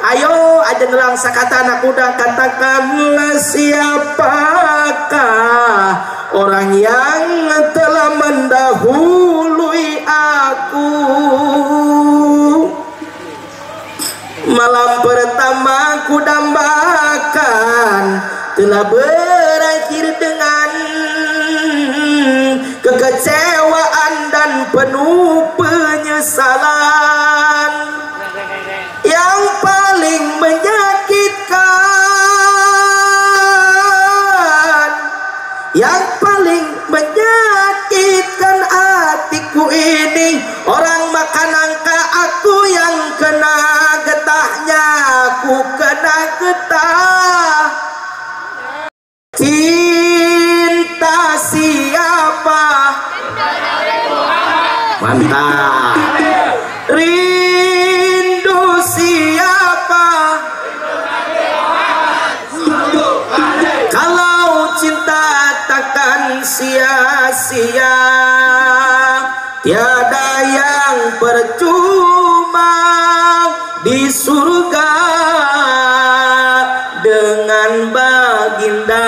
Ayo aja nelang sakata anak muda, katakanlah siapakah orang yang telah mendahului aku. Malam pertama ku dambakan telah berakhir dengan kekecewaan dan penuh penyesalan. Yang paling menyakitkan, yang paling menyakitkan hatiku ini, orang makan angka aku yang kena getahnya, aku kena getah. Cinta siapa? Mantap. Rindu siapa? Kalau cinta takkan sia-sia, tiada yang percuma di surga dengan baginda.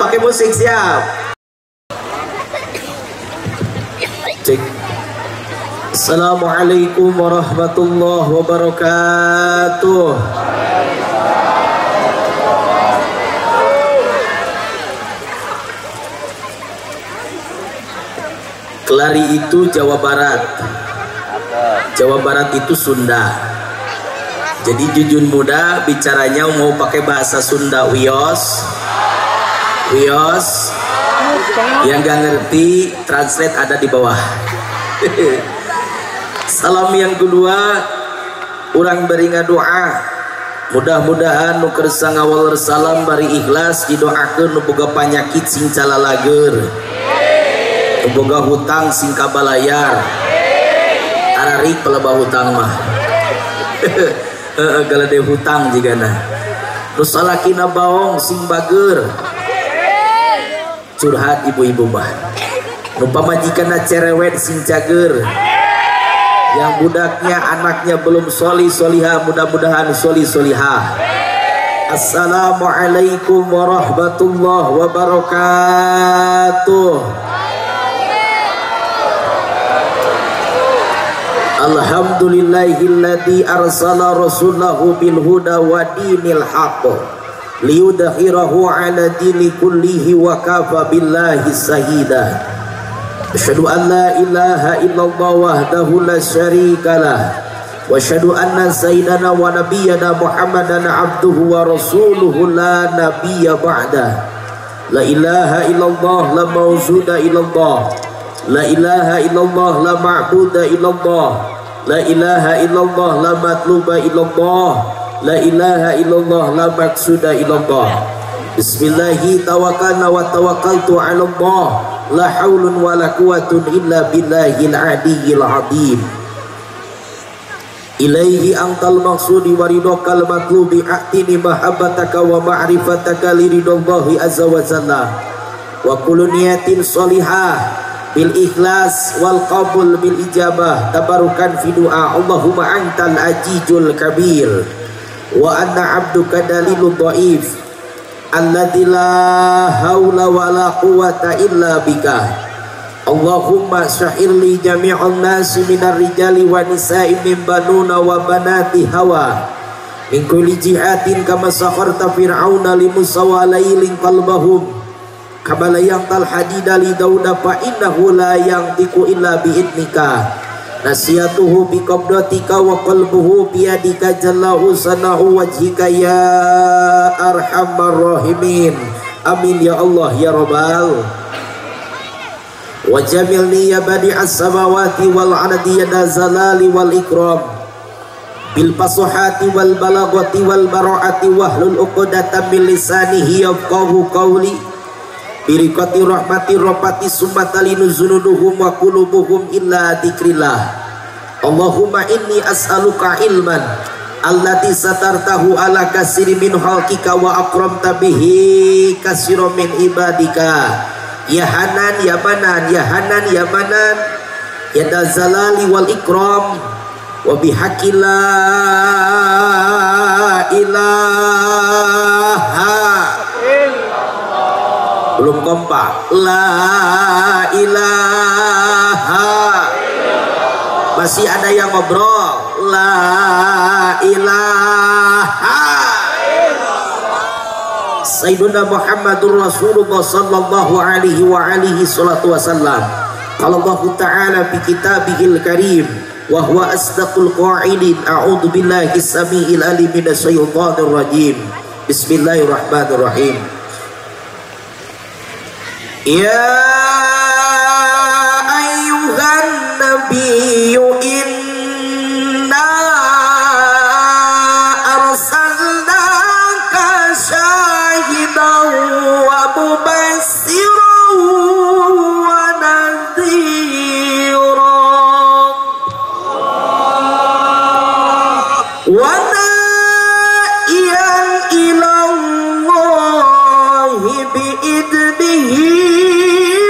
Pakai musik siap. Cek. Assalamualaikum warahmatullahi wabarakatuh. Kelari itu Jawa Barat. Jawa Barat itu Sunda. Jadi jujun muda bicaranya mau pakai bahasa Sunda, wios. Wios. Yang gak ngerti translate ada di bawah. Salam yang kedua, orang beringa doa. Mudah-mudahan nu kersa ngawal salam bari ikhlas didoakeun nu boga panyakit sing calalager. Nu boga hutang sing kabalayar. Tararik pelebah hutang mah. Galade hutang jigana. Nu salakina baong sing bager. Curhat ibu-ibu mah. Nu pamajikanna cerewet sing cager. Yang budaknya anaknya belum soli soliha, mudah-mudahan soli soliha. Assalamualaikum warahmatullahi wabarakatuh. Alhamdulillahilladzi arsala rasulahu bil huda wa dinil haqq liyudhhirahu ala dini kullihi wa kafa billahi shahida. Asyhadu an la ilaha illallah wahdahu la syarikalah wa asyhadu anna sayyidana wa nabiyyana Muhammadan abduhu wa rasuluhu la nabiyya ba'da. La ilaha illallah la mawjuda illallah, la ilaha illallah la ma'buda illallah, la ilaha illallah la matluba illallah, la ilaha illallah la maqsuda illallah. Bismillahi tawakkalna wa tawakkaltu 'ala Allah. La haulun wa la quwwatun illa billahil aliyyil azim. Ilaihi antal maqsudi wa ridokal matlubi a'tini mahabbataka wa ma'rifataka liridallahi azza wa jalla. Wa kullu niyatin sholihah bil ikhlas wal qabul bil ijabah tabarukan fi du'a. Allahumma antal ajijul kabir wa anna abduka dalilul dhaif alladzi la haula wa la quwwata illa bika. Allahumma syahir li jami'an nasi minar rijali wa nisa'i min banuna wa banati hawa min kulli jihatin kama sakharta fir'auna li Musa wa lailin qalbahum kama la yaqtal hadida li Dauda fa innahu la yantiqu illa bi idnika. Nasiyatuhu bi qabdatika wa qalbuhu bi yadika jallahu sanahu wajhika ya arhamar rahimin. Amin ya Allah ya Rabbal. Wa jamilni ya badi'as samawati wal ardi ya zalali wal ikram bil fasahati wal balagati wal bara'ati wahlul uqdatan min lisanihi yafqahu qawli birikati rahmati rabbati summatalinu zunuduhum wa qulubuhum illa dzikrillah. Allahumma inni as'aluka ilman allati satartahu ala kasiri min khalqika wa akramta bihi kasira min ibadika. Ya Hanan ya Manan, ya Hanan ya Manan, ya Dazalali wal ikram wa bihaqqillah illallah. Belum kompak. La ilaha. Masih ada yang ngobrol. La ilaha. Sayyiduna Muhammadur Rasulullah sallallahu alaihi wa alihi salatu wasallam. Qala Allah Ta'ala fi kitabihil karim wa huwa asdaqul qa'ilin. A'udzu billahi samiil alim minasy syaithanir rajim. Bismillahirrahmanirrahim. Ya ayyuhan nabiyyu inna arsalnaka syahidan wa mubassiran wa nadhiran wa da'iyan ila Allahi bi'idnihi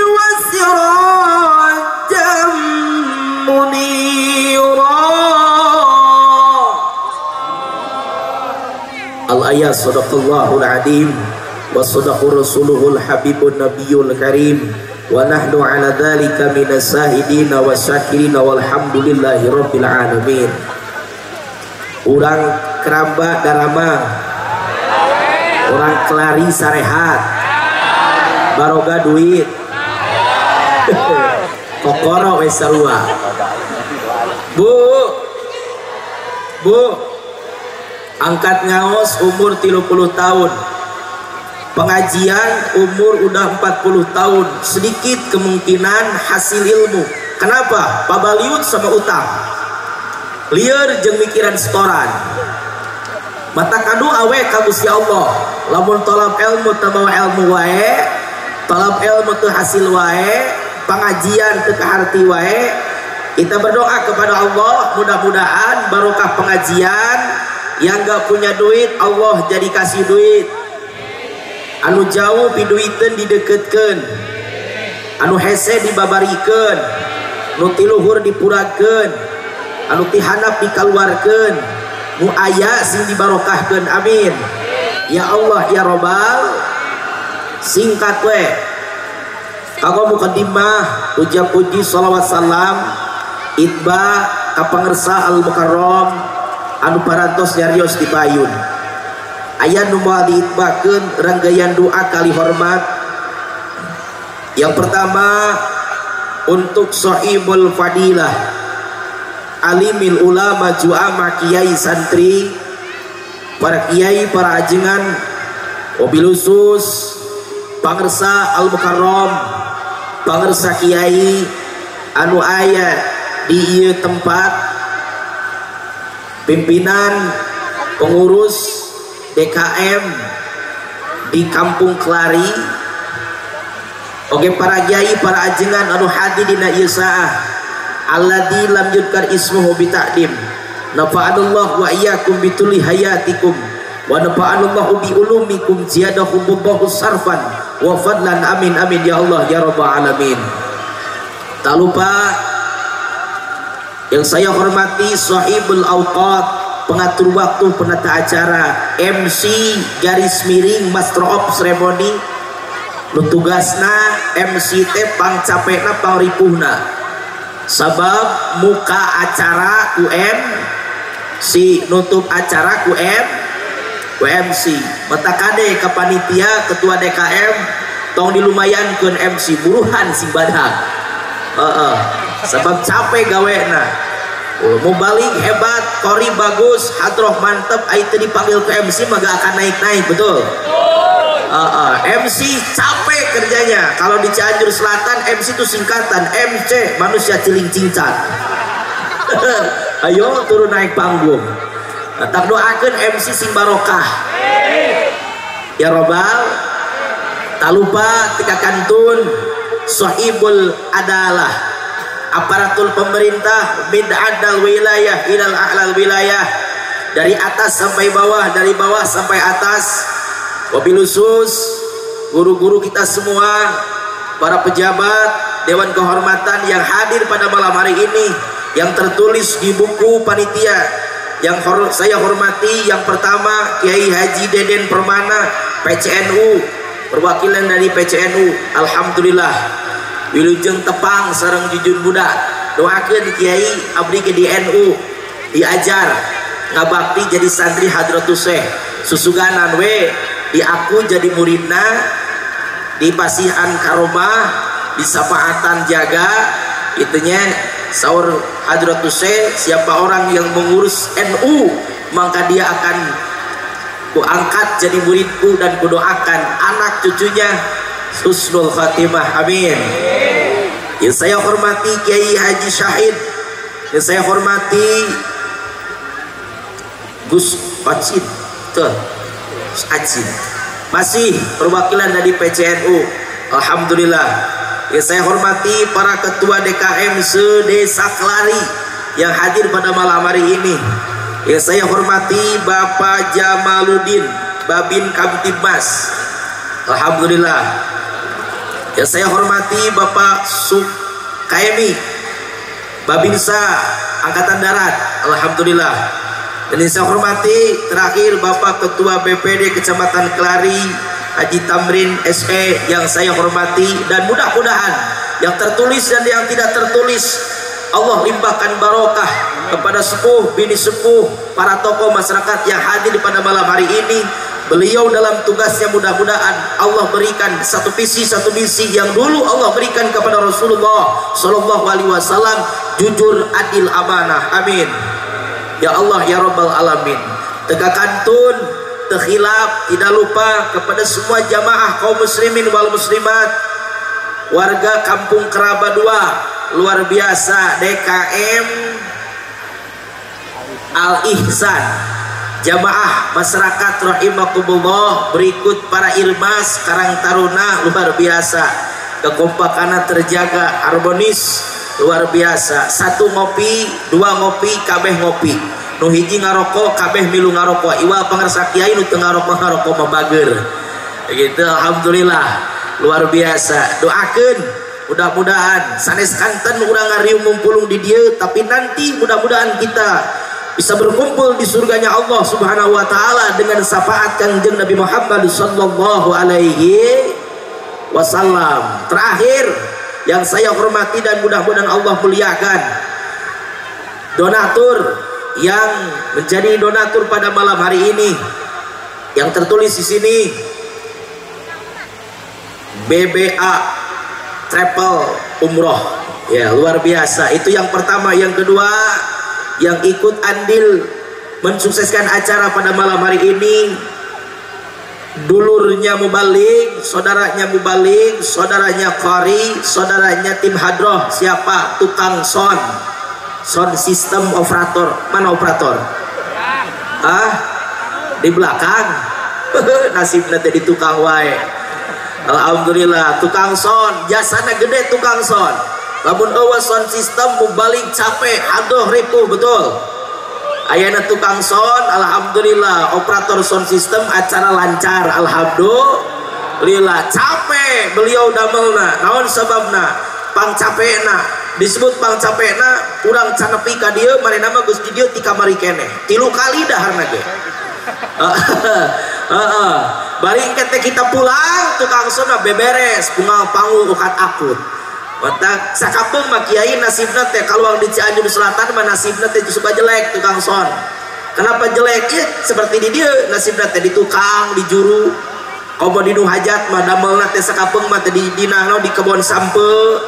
wa sirajan munira. Al-ayat sadaqallahul adim wa sadaqur rasuluhul habibun nabiyul karim wa nahnu ala dhalika minas sahidina wa syakirina walhamdulillahi rabbil alamin. Urang keramba darama, orang kelari sarehat, baroga duit, kokoro wes sarua. Bu, angkat ngaos umur 30 tahun, pengajian umur udah 40 tahun, sedikit kemungkinan hasil ilmu. Kenapa? Pabaliut sama utang, liar jeung mikiran setoran. Mata kadu awe ka Gusti Allah. Lamun tolab ilmu teu mawa ilmu wae, tolab ilmu teu hasil wae, pengajian teu kaharti wae. Kita berdoa kepada Allah, mudah-mudahan barokah pengajian. Yang gak punya duit Allah jadi kasih duit. Anu jauh piduiteun dideketkeun, anu hese dibabarikeun, nu tiluhur dipurakeun, anu tihandap dikaluarkeun, nu aya sing dibarokahkeun. Amin ya Allah ya Robbal. Singkat we kanggo mukadimah ujar puji shalawat salam itba ka pangersa al mukarram anu parantos nyarios di payun. Aya nu moal diitbakeun ranggayan doa kali hormat. Yang pertama untuk Sohibul Fadilah, alimil ulama juama kiai santri, para kiai, para ajengan, wabil khusus pangersa al mukarram, pangersa kiai anu aya di ieu tempat, pimpinan pengurus DKM di Kampung Kelari, oke para kiai, para ajengan anu hadir dina ieu saah alladzi lam yudkar ismuhu bita'dim. Nafa'anallahu wa iyyakum bituli hayatikum wa nafa'anallahu bi ulumikum ziyadahumullahu sarfan wa fadlan. Amin amin ya Allah ya rabbal alamin. Tak lupa yang saya hormati Sohibul Awqat, pengatur waktu, penata acara, MC garis miring master of ceremony, nu tugasna MC teh pangcapena pangripuhna sabab muka acara UM si nutup acara UMC mata kade ka panitia ketua DKM tong dilumayankeun MC buruhan sing badak. Sebab capek gawena. Mau balik hebat, kori bagus, hadroh mantep, itu dipanggil ke MC mah gak akan naik-naik, betul? MC capek kerjanya. Kalau di Cianjur Selatan MC itu singkatan MC, manusia ciling cincat. Ayo turun naik panggung. Tak doakan MC sing barokah ya Robbal. Tak lupa tika kantun Sohibul Adalah, aparatur pemerintah min adal wilayah ilal a'lal wilayah, dari atas sampai bawah, dari bawah sampai atas. Wabil khusus guru-guru kita semua, para pejabat Dewan Kehormatan yang hadir pada malam hari ini, yang tertulis di buku panitia yang saya hormati, yang pertama Kiai Haji Deden Permana PCNU, perwakilan dari PCNU. Alhamdulillah wilujeng tepang sareng jujun budak. Doakeun Kiai abdi ke di NU, diajar ngabakti jadi santri Hadratus Syekh susuganan we di aku jadi muridna di pasihan karomah di sapaatan jaga itunya saur Hadratus Syekh, siapa orang yang mengurus NU maka dia akan kuangkat jadi muridku dan kudoakan anak cucunya husnul khatimah, amin. Yang saya hormati Kiai Haji Syahid, yang saya hormati Gus Pacin tuh Acin, masih perwakilan dari PCNU. Alhamdulillah. Yang saya hormati para ketua DKM se-Desa Kelari yang hadir pada malam hari ini. Yang saya hormati Bapak Jamaluddin Babin Kamtibmas. Alhamdulillah. Yang saya hormati Bapak Sukaimi Babinsa Angkatan Darat. Alhamdulillah. Dan yang saya hormati terakhir Bapak Ketua BPD Kecamatan Kelari Haji Tamrin SE yang saya hormati, dan mudah-mudahan yang tertulis dan yang tidak tertulis Allah limpahkan barokah kepada sepuh, bini sepuh, para tokoh masyarakat yang hadir pada malam hari ini. Beliau dalam tugasnya mudah-mudahan Allah berikan satu visi yang dulu Allah berikan kepada Rasulullah Shallallahu Alaihi Wasallam, jujur, adil, amanah, amin. Ya Allah ya Rabbal Alamin. Tegakkan tun terkhilaf, tidak lupa kepada semua jamaah kaum muslimin wal muslimat, warga Kampung Keraba 2 luar biasa DKM Al Ihsan, jamaah masyarakat rahimakumullah, berikut para Irmas Karang Taruna luar biasa, kekompakan terjaga, harmonis luar biasa. Satu ngopi, dua ngopi, kabeh ngopi. Nu hiji ngarokok kabeh milu ngarokok, iwal pangarsa kiai nu teu ngarokok mah bager gitu. Alhamdulillah luar biasa. Doakeun mudah-mudahan sanes kanten urang ngariung mumpulung di dieu, tapi nanti mudah-mudahan kita bisa berkumpul di surganya Allah Subhanahu wa taala dengan syafaat Kanjeng Nabi Muhammad sallallahu alaihi wasallam. Terakhir yang saya hormati dan mudah-mudahan Allah muliakan, donatur yang menjadi donatur pada malam hari ini, yang tertulis di sini BBA Travel Umroh, ya luar biasa. Itu yang pertama. Yang kedua, yang ikut andil mensukseskan acara pada malam hari ini, dulurnya mubalik, saudaranya mubalik, saudaranya qari, saudaranya tim hadroh. Siapa? Tukang sound system operator. Mana operator? Di belakang. Nasibnya tadi tukang wae. Alhamdulillah tukang sound, jasana gede tukang sound. Lamun eueuh sound system mubalik capek aduh ripuh betul. Ayana tukang sound, alhamdulillah operator sound system acara lancar, alhamdulillah. Capek beliau damelna, naon sababna? Pang capekna, disebut pang capekna urang canepi ka dieu marena mah geus di dieu ti kamari keneh 3 kali daharna ge. Bari engke kita pulang tukang sound beberes pungal pangu ukat akut. Mata sakapeung mah kiai nasibna teh kaluang di Cianjur Selatan mah nasibna teh suka jelek tukang sound. Kenapa jelek? Ya seperti di dieu nasibna teh di tukang, di juru. Komo di nu hajat mah damelna teh sakapeung mah teh di dinahna di kebon sampe,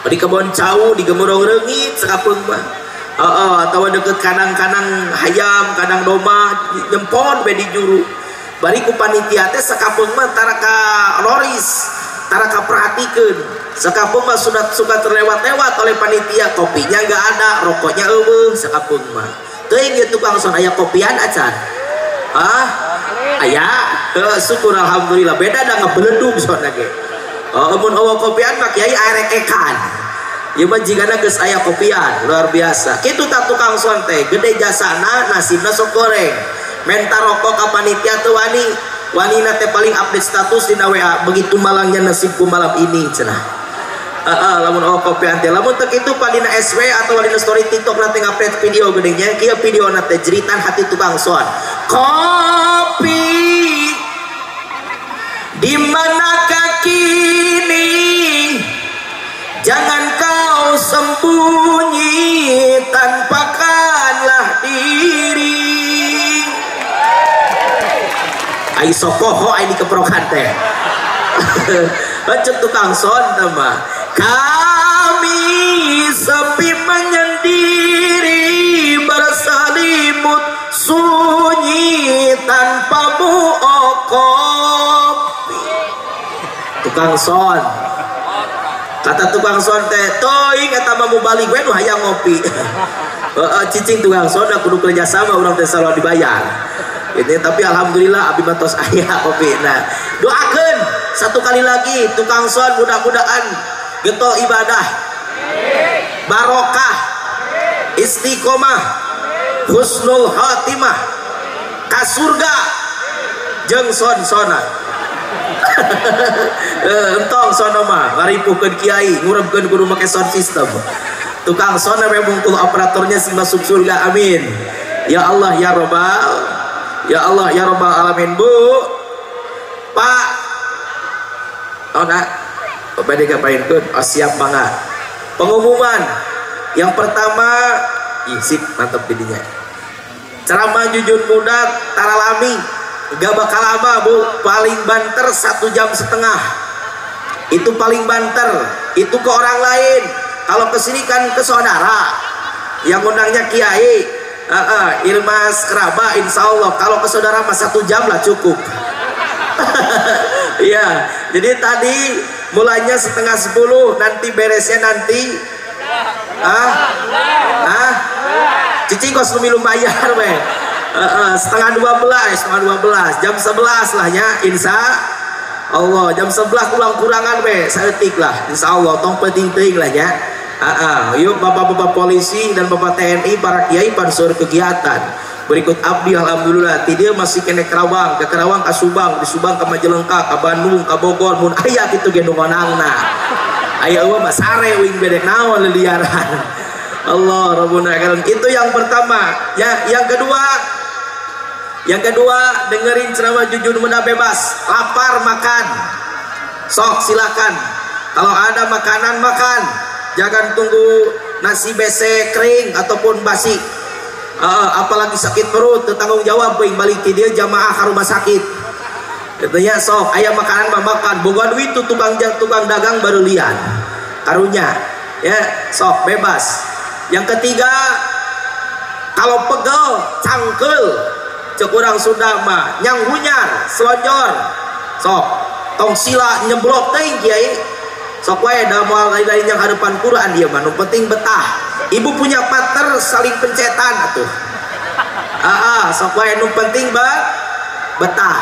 di kebon cau, di gemerong reungit sakapeung mah. Atau deket kadang-kadang hayam, kadang domba nyempon be di juru. Bari ku panitia teh sakapeung mah taraka loris, taraka perhatikeun. Sakapeung mah suka terlewat-lewat oleh panitia, kopinya nggak ada, rokoknya eueuh sakapeung mah. Teuing ieu tukang sound aya kopian acan. Aya. Syukur alhamdulillah. Beda da ngabeledug soalna ge. Mun eueuh kopian mah kiai arekekan. Ieu mah jigana geus aya kopian, luar biasa. Kitu tak tukang sound teh, gede jasana, nasibna sok goreng. Menta rokok ka panitia teu wani. Wanina teh paling update status dina WA, begitu malangnya nasibku malam ini cenah. Lamun kopi ante lamun tek itu padina SW atau padina story TikTok nanti ngupdate video gedenya kieu video nate jeritan hati tukang son kopi di manakah kini jangan kau sembunyi tampakkanlah diri ai sokoho ai dikeprokan teh Bacot tukang son nama kami sepi menyendiri berselimut sunyi tanpa kopi tukang son kata tukang son teh toing eta mah mau balik gue nu hayang ngopi cicing tukang son kudu kerja sama orang teh selalu dibayar ini tapi alhamdulillah abi matos aya kopi. Nah doakeun satu kali lagi tukang son mudah-mudahan getol ibadah barokah istiqomah husnul khatimah ka surga jeung son-sona entong sono mah ngaripukeun kiai ngurebkeun kudu make sound system tukang son we bungkul operatornya sing masuk surga amin ya Allah ya rabbal alamin. Bu Pak pada ngapainkeun siap banget pengumuman yang pertama sip mantap didinya ceramah jujur muda taralami gak bakal lama Bu, paling banter 1,5 jam itu paling banter itu ke orang lain kalau kesini kan ke saudara yang undangnya kiai ilmas keraba insya Allah kalau ke saudara mah 1 jam lah cukup iya jadi tadi mulainya 9:30 nanti beresnya nanti cicing kos lumilum bayar weh 11:30 jam 11 lah ya insya Allah jam 11 kurang-kurangan weh saeutik lah insya Allah tong penting-penting lah ya yuk bapak-bapak polisi dan bapak TNI para kiai pansur kegiatan berikut abdi alhamdulillah ti dieu masih kene Karawang ke Karawang ka Subang di Subang ka Majalengka ka Bandung ka Bogor mun aya kitu ge nu menangna aya eueuh mah sare wing bedek naon liliaran Allah Rabbuna karim itu yang pertama ya yang kedua dengerin ceramah jujur muda bebas lapar makan sok silakan kalau ada makanan makan jangan tunggu nasi bese kering ataupun basi apalagi sakit perut tanggung jawab balik ke dia jamaah ke rumah sakit katanya sok ayam makanan makan boga duit tuh tukang dagang baru lian karunya ya sok bebas. Yang ketiga kalau pegel cangkel cek urang Sunda mah nyang hunyar selonjor sok tong sila nyeblok teuing kiai sok wae da moal lain yang hadapan Quran dia mah nu penting betah. Ibu punya partner saling pencetan atuh sok wae nu penting betah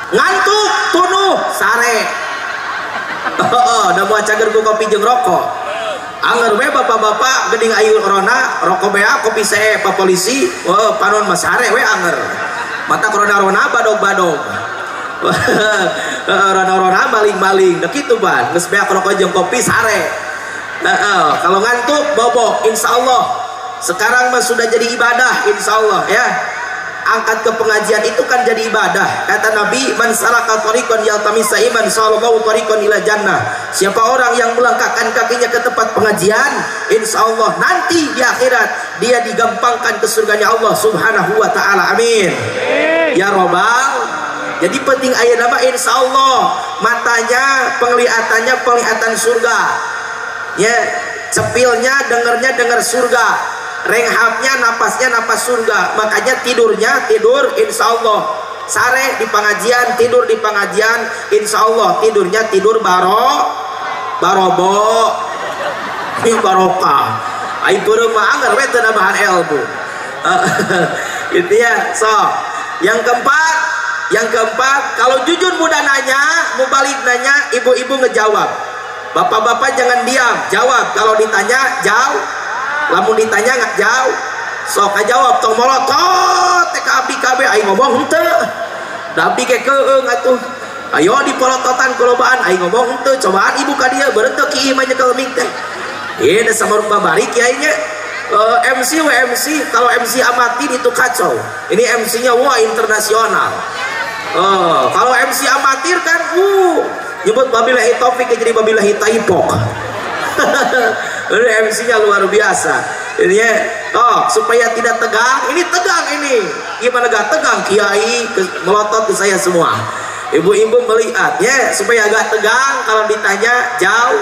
ngantuk tunuh sare da moal cager ku kopi jeung rokok anger we bapak-bapak geding ayu corona rokok bea kopi saya pak polisi panon mas sare we anger mata corona badog-badog rona maling-maling dah gitu ban geus bea rokok jeung kopi sare kalau ngantuk bobo insyaallah sekarang mah sudah jadi ibadah insyaallah ya angkat ke pengajian itu kan jadi ibadah kata Nabi man salaka tariqan yaltamisa iman sallallahu tariqan ila jannah siapa orang yang melangkahkan kakinya ke tempat pengajian insyaallah nanti di akhirat dia digampangkan ke surganya Allah subhanahu wa ta'ala amin ya robbal. Jadi penting ayat nama insyaallah matanya penglihatan surga ya cepilnya dengar surga renghapnya napasnya napas surga makanya tidurnya tidur insyaallah sare di pengajian tidur di pengajian insyaallah tidurnya tidur barobo ini barokah ai beureuh mah anggar we teu nambahan ilmu gitu ya. So yang keempat kalau jujur mudah nanya mau balik nanya ibu-ibu ngejawab bapak-bapak jangan diam jawab kalau ditanya jauh lamun ditanya nggak jauh sok jawab tong molotot teh ka abdi kabeh aing ngomong henteu da abdi ke keung atuh Ayo dipolototan kelobaan aing ngomong henteu cobaan ibu ka dieu beureum teu kieu mah nyekel mik teh. Ieu da samaruk babari kiai nya. MC WMC kalau MC amatir itu kacau. Ini MC-nya wah internasional. Kalau MC amatir kan nyebut wabillahi taufik jadi wabillahi taipok. Ini MC-nya luar biasa. Ini supaya tidak tegang. Ini tegang ini. Gimana gak tegang kiai melotot ke saya semua. Ibu-ibu melihat ya supaya agak tegang kalau ditanya jauh.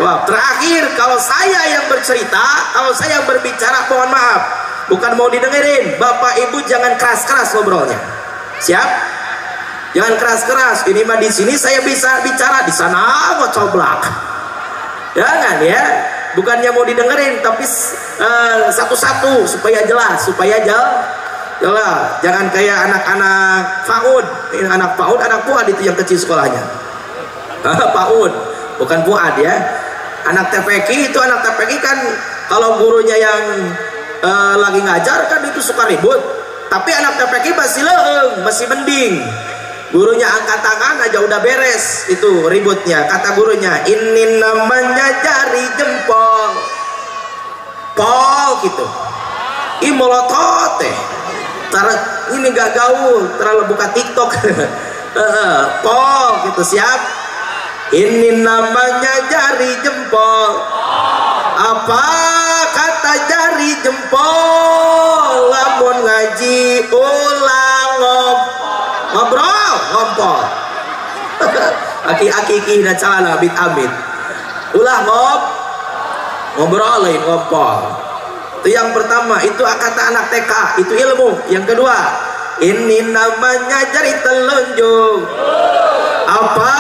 Wah, terakhir kalau saya yang bercerita, kalau saya yang berbicara mohon maaf, bukan mau didengerin. Bapak Ibu jangan keras-keras ngobrolnya. Siap? Jangan keras-keras. Ini mah di sini saya bisa bicara, di sana ngocoblak. Jangan ya. Bukannya mau didengerin tapi satu-satu supaya jelas, supaya jelas. Jangan kayak anak-anak PAUD. Anak PAUD, anak Fuad itu yang kecil sekolahnya. PAUD, bukan Fuad ya. Anak TPQ itu anak TPQ kan kalau gurunya yang lagi ngajar kan itu suka ribut. Tapi anak TPQ masih leung, masih mending. Gurunya angkat tangan aja udah beres itu ributnya. Kata gurunya, ini namanya jari jempol. Pol gitu. Ih molotot teh. Ini gak gaul, terlalu buka TikTok. Pol gitu, siap. Ini namanya jari jempol. Apa kata jari jempol? Lamun ngaji ulang ngobrol ngompol. Aki-aki dan calana abit amit. Ulah ngobrol lain ngompol. Itu yang pertama, itu kata anak TK, itu ilmu. Yang kedua, ini namanya jari telunjuk. Apa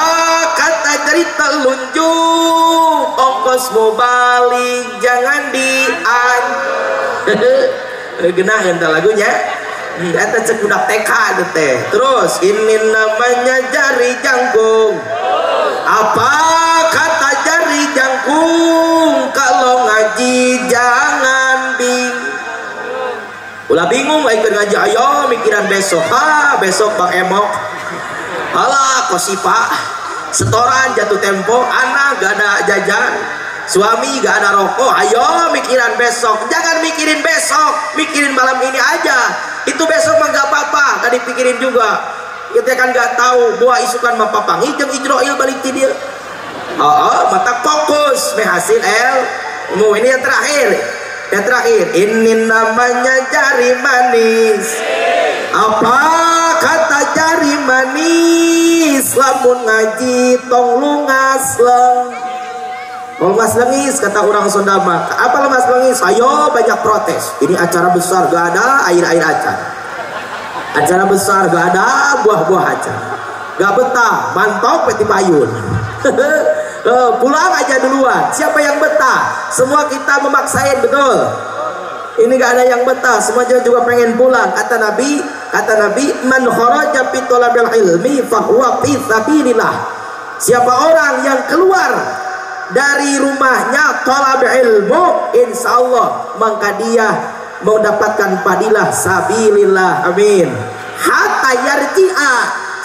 kata jari telunjuk? Ongkos mau balik jangan genah entar lagunya. Eta cek budak TK teh. Terus ini namanya jari jangkung. Apa kata jari jangkung? Kalau ngaji jangan ulah bingung lagi ngaji ayo mikiran besok. Besok Bang Emok. Halah kosipa setoran jatuh tempo, anak gak ada jajan, suami gak ada rokok. Ayo mikiran besok, jangan mikirin besok, mikirin malam ini aja. Itu besok mah gak apa-apa, gak dipikirin juga. Kita kan gak tahu buah isukan mah papangi jeung Ijroil balik ti dia. Mata fokus hasil ini yang terakhir. Yang terakhir, ini namanya jari manis. Apa kata jari manis? Lamun ngaji tong lungas leng. Lungas lengis kata orang Sunda mah. Apa lungas lengis? Ayo banyak protes. Ini acara besar gak ada air-air acara. Acara besar gak ada buah-buah acara. Gak betah, mantok peti payun. Pulang aja duluan. Siapa yang betah? Semua kita memaksain, betul. Ini gak ada yang betah, semua juga pengen pulang. Kata Nabi, man kharaja fi talabil ilmi fahuwa fi sabilillah. Siapa orang yang keluar dari rumahnya talab ilmu, insyaallah maka dia mau dapatkan padilah sabilillah. Amin. Hatta yarji'a,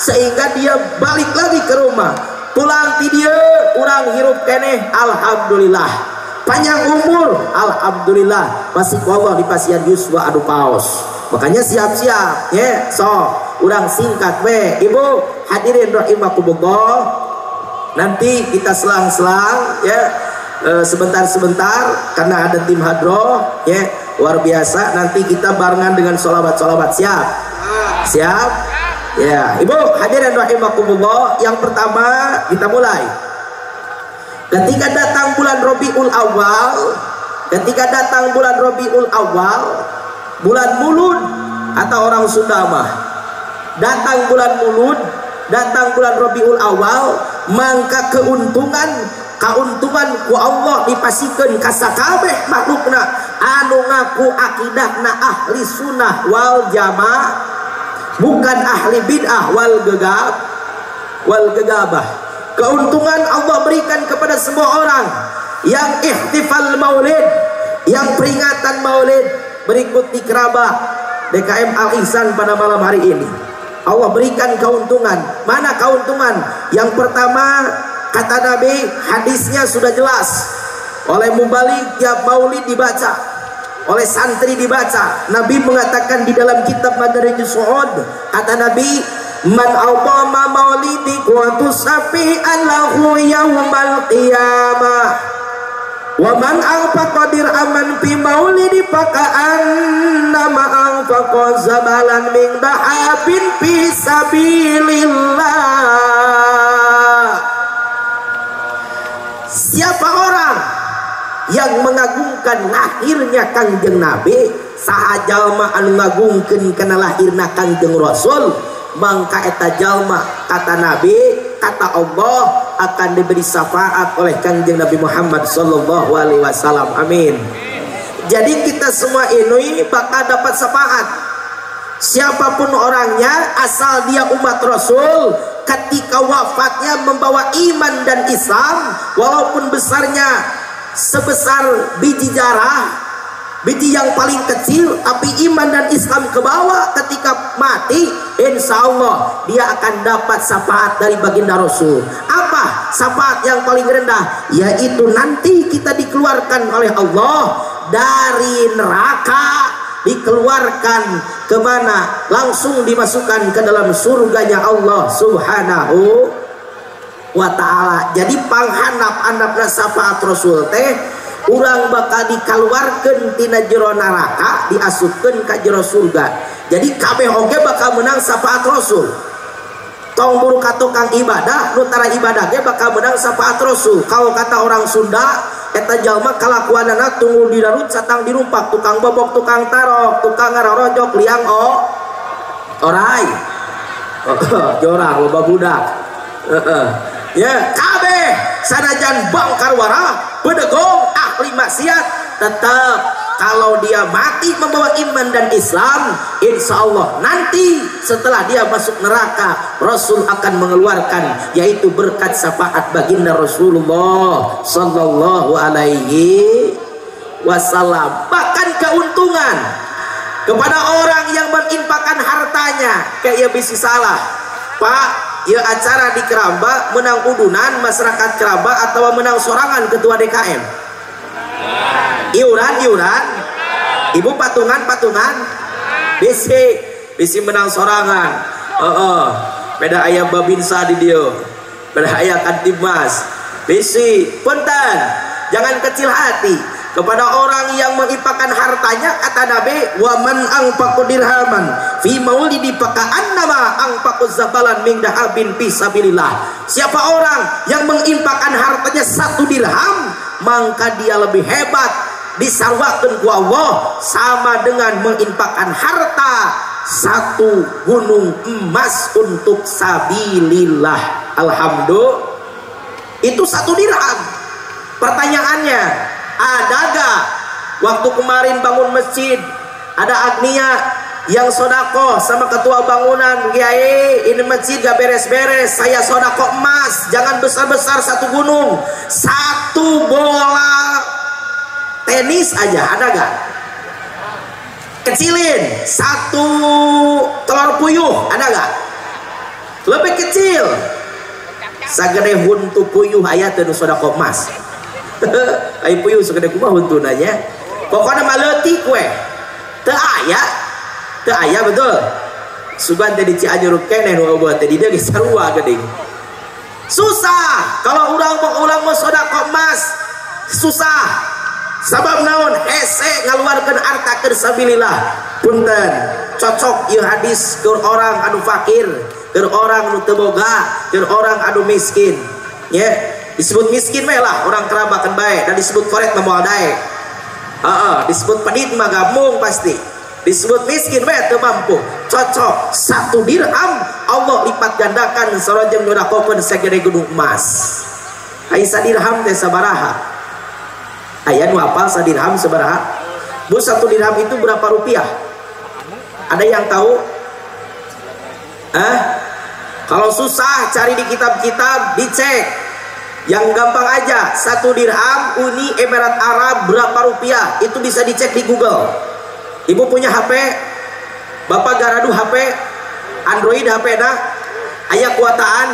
sehingga dia balik lagi ke rumah. Pulang ti dieu urang hirup keneh alhamdulillah. Panjang umur alhamdulillah. Masih Allah di pasien yuswa adu paos. Makanya siap-siap ya. So urang singkat we. Ibu hadirin rahimakumullah. Nanti kita selang-selang ya, sebentar-sebentar karena ada tim hadroh ya, luar biasa. Nanti kita barengan dengan sholawat-sholawat. Siap? Siap? Ya, Ibu hadirin rahimakumullah. Yang pertama kita mulai. Ketika datang bulan Rabiul Awal, bulan Mulud atau orang Sunda mah, datang bulan Mulud, datang bulan Rabiul Awal, maka keuntungan ku Allah dipasikeun ka sakabeh makhlukna anu ngaku akidahna ahli sunnah wal jamaah, bukan ahli bid'ah wal gegabah. Keuntungan Allah berikan kepada semua orang yang ihtifal maulid, yang peringatan maulid, berikut di Kerabah DKM Al Ihsan pada malam hari ini. Allah berikan keuntungan. Mana keuntungan? Yang pertama, kata Nabi, hadisnya sudah jelas. Oleh mubalik tiap maulid dibaca, oleh santri dibaca. Nabi mengatakan di dalam kitab Madarijus Su'ud, kata Nabi, man awqama maulidi kuatu safi'an lahu yawmal qiyamah wa man anfaqa dirhaman fi maulidi faka'annama anfaqa zabalan min dahabin fi sabilillah. Siapa orang yang mengagungkan lahirnya Kangjeng Nabi, saha jalma anu ngagungkeun kana lahirna Kangjeng Rasul, mangka eta jalma, kata Nabi, kata Allah, akan diberi syafaat oleh Kangjeng Nabi Muhammad sallallahu alaihi wasallam. Amin. Jadi kita semua ini bakal dapat syafaat. Siapapun orangnya, asal dia umat Rasul, ketika wafatnya membawa iman dan Islam, walaupun besarnya sebesar biji jarah, biji yang paling kecil, tapi iman dan Islam ke bawah, ketika mati insya Allah dia akan dapat syafaat dari baginda Rasul. Apa syafaat yang paling rendah? Yaitu nanti kita dikeluarkan oleh Allah dari neraka, dikeluarkan kemana? Langsung dimasukkan ke dalam surganya Allah subhanahu wa ta'ala. Jadi panghandap-handapna syafaat Rasul teh, urang bakal dikeluarkan tina jero neraka, diasupkeun ka jero surga. Jadi kabeh oge bakal menang syafaat Rasul. Tong buru ka tukang ibadah, nu tara ibadah ge bakal menang syafaat Rasul. Kalau kata orang Sunda, eta jalma kalakuanana tunggu dirarut satang dirumpak, tukang bobok, tukang tarok, tukang ngarorojok, liang orai. Jorang loba budak. Ya, kabeh sanajan bangkar wara, bedegong, ahli maksiat, tetap kalau dia mati membawa iman dan Islam, insya Allah nanti setelah dia masuk neraka, Rasul akan mengeluarkan, yaitu berkat syafaat baginda Rasulullah sallallahu alaihi wasallam. Bahkan keuntungan kepada orang yang menginfakkan hartanya, kayak bisa salah, Pak, ya acara di Keramba menang udunan masyarakat Keramba atau menang sorangan ketua DKM? Iuran ibu patungan bisi menang sorangan. Beda ayam babinsa di dia, beda ayam kantimas bisi. Punten, jangan kecil hati kepada orang yang menginfakkan hartanya. Kata Nabi, wa man anfaqu dirhaman fi maulidi faka'annama anfaqu zabalan min dahabin fi sabilillah. Siapa orang yang menginfakkan hartanya 1 dirham, maka dia lebih hebat, disarwakeun ku Allah sama dengan menginfakkan harta 1 gunung emas untuk sabilillah. Alhamdulillah, itu 1 dirham. Pertanyaannya, ada gak waktu kemarin bangun masjid ada agnia yang sodako sama ketua bangunan, Kiai ini masjid gak beres-beres, saya sodako emas, jangan besar-besar 1 gunung, 1 bola tenis aja, ada gak? Kecilin 1 telur puyuh, ada gak? Lebih kecil sagede huntu puyuh ayat dan sodako emas. Ai puyuh sagede kumaha huntunanya, pokoknya maleutik we teu aya betul. Sugan tadi Cianjur keneh nu buat tadi dia geus sarua geuning. Susah kalau urang mau sodako emas, susah. Sabab naon? Hese ngaluarkeun harta keur sabilillah. Punten, cocok ieu hadis keur orang anu fakir, keur orang anu teu boga, keur orang anu miskin. Ya, disebut miskin mah lah orang kerabakan bae, dan disebut korek mah moal dae. Disebut pedit mah gabung pasti. Disebut miskin mah teu mampu. Cocok 1 dirham Allah lipat gandakan sarojeng nyudakokeun sagede gunung emas. Ai sadirham teh sabaraha? Aya nu hafal sadirham sabaraha? Bu, 1 dirham itu berapa rupiah? Ada yang tahu? Kalau susah cari di kitab-kitab, dicek. Yang gampang aja, 1 dirham Uni Emirat Arab berapa rupiah? Itu bisa dicek di Google. Ibu punya HP? Bapak garadu HP? Android HP dah aya kuataan,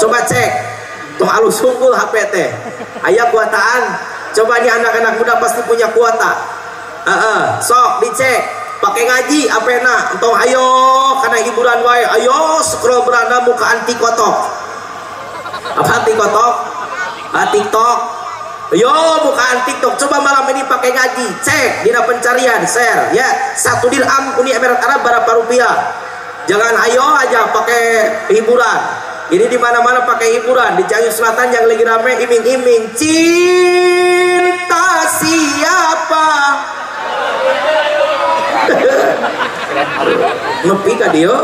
coba cek tong alus sungkul HP teh aya kuataan, coba nih anak-anak muda pasti punya kuota. Sok dicek pakai ngaji apena entong ayo karena hiburan wae, ayo scroll beranda muka anti kotok. Apa anti kotok? TikTok. Yo bukan TikTok, coba malam ini pakai ngaji, cek dina pencarian, share ya. 1 dirham Uni Emirat Arab berapa rupiah? Jangan ayo aja pakai hiburan. Ini di mana-mana pakai hiburan. Di Cianjur Selatan yang lagi rame iming-iming cinta siapa? Nepi ka dia?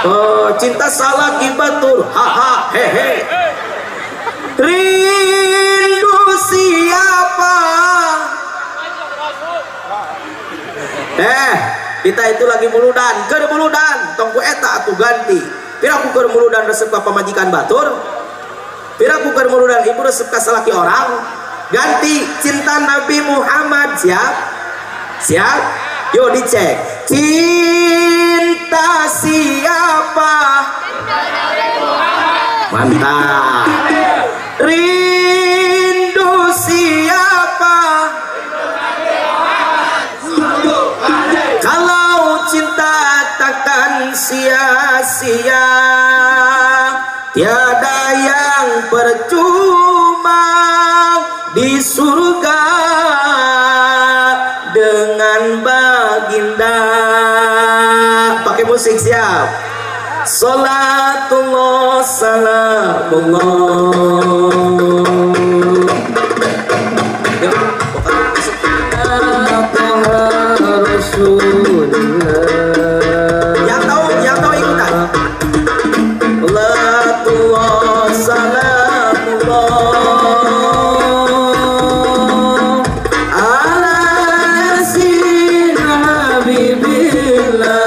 Oh, cinta salah kibatur. Haha, hehe. Rindu siapa? Kita itu lagi muludan, keur muludan, tong ku eta atuh ganti. Pira ku keur muludan resep ka pamajikan batur? Pira ku keur muludan ibu resep ka salaki orang? Ganti cinta Nabi Muhammad, siap? Siap? Yo dicek. Cinta siapa? Mantap. Rindu siapa? Kalau cinta takkan sia-sia, tiada yang percuma di surga dengan baginda. Pakai musik, siap? Salatullah salamullah. Yang tahu ikutan. Salatullah salamullah ala sayyidina habibillah.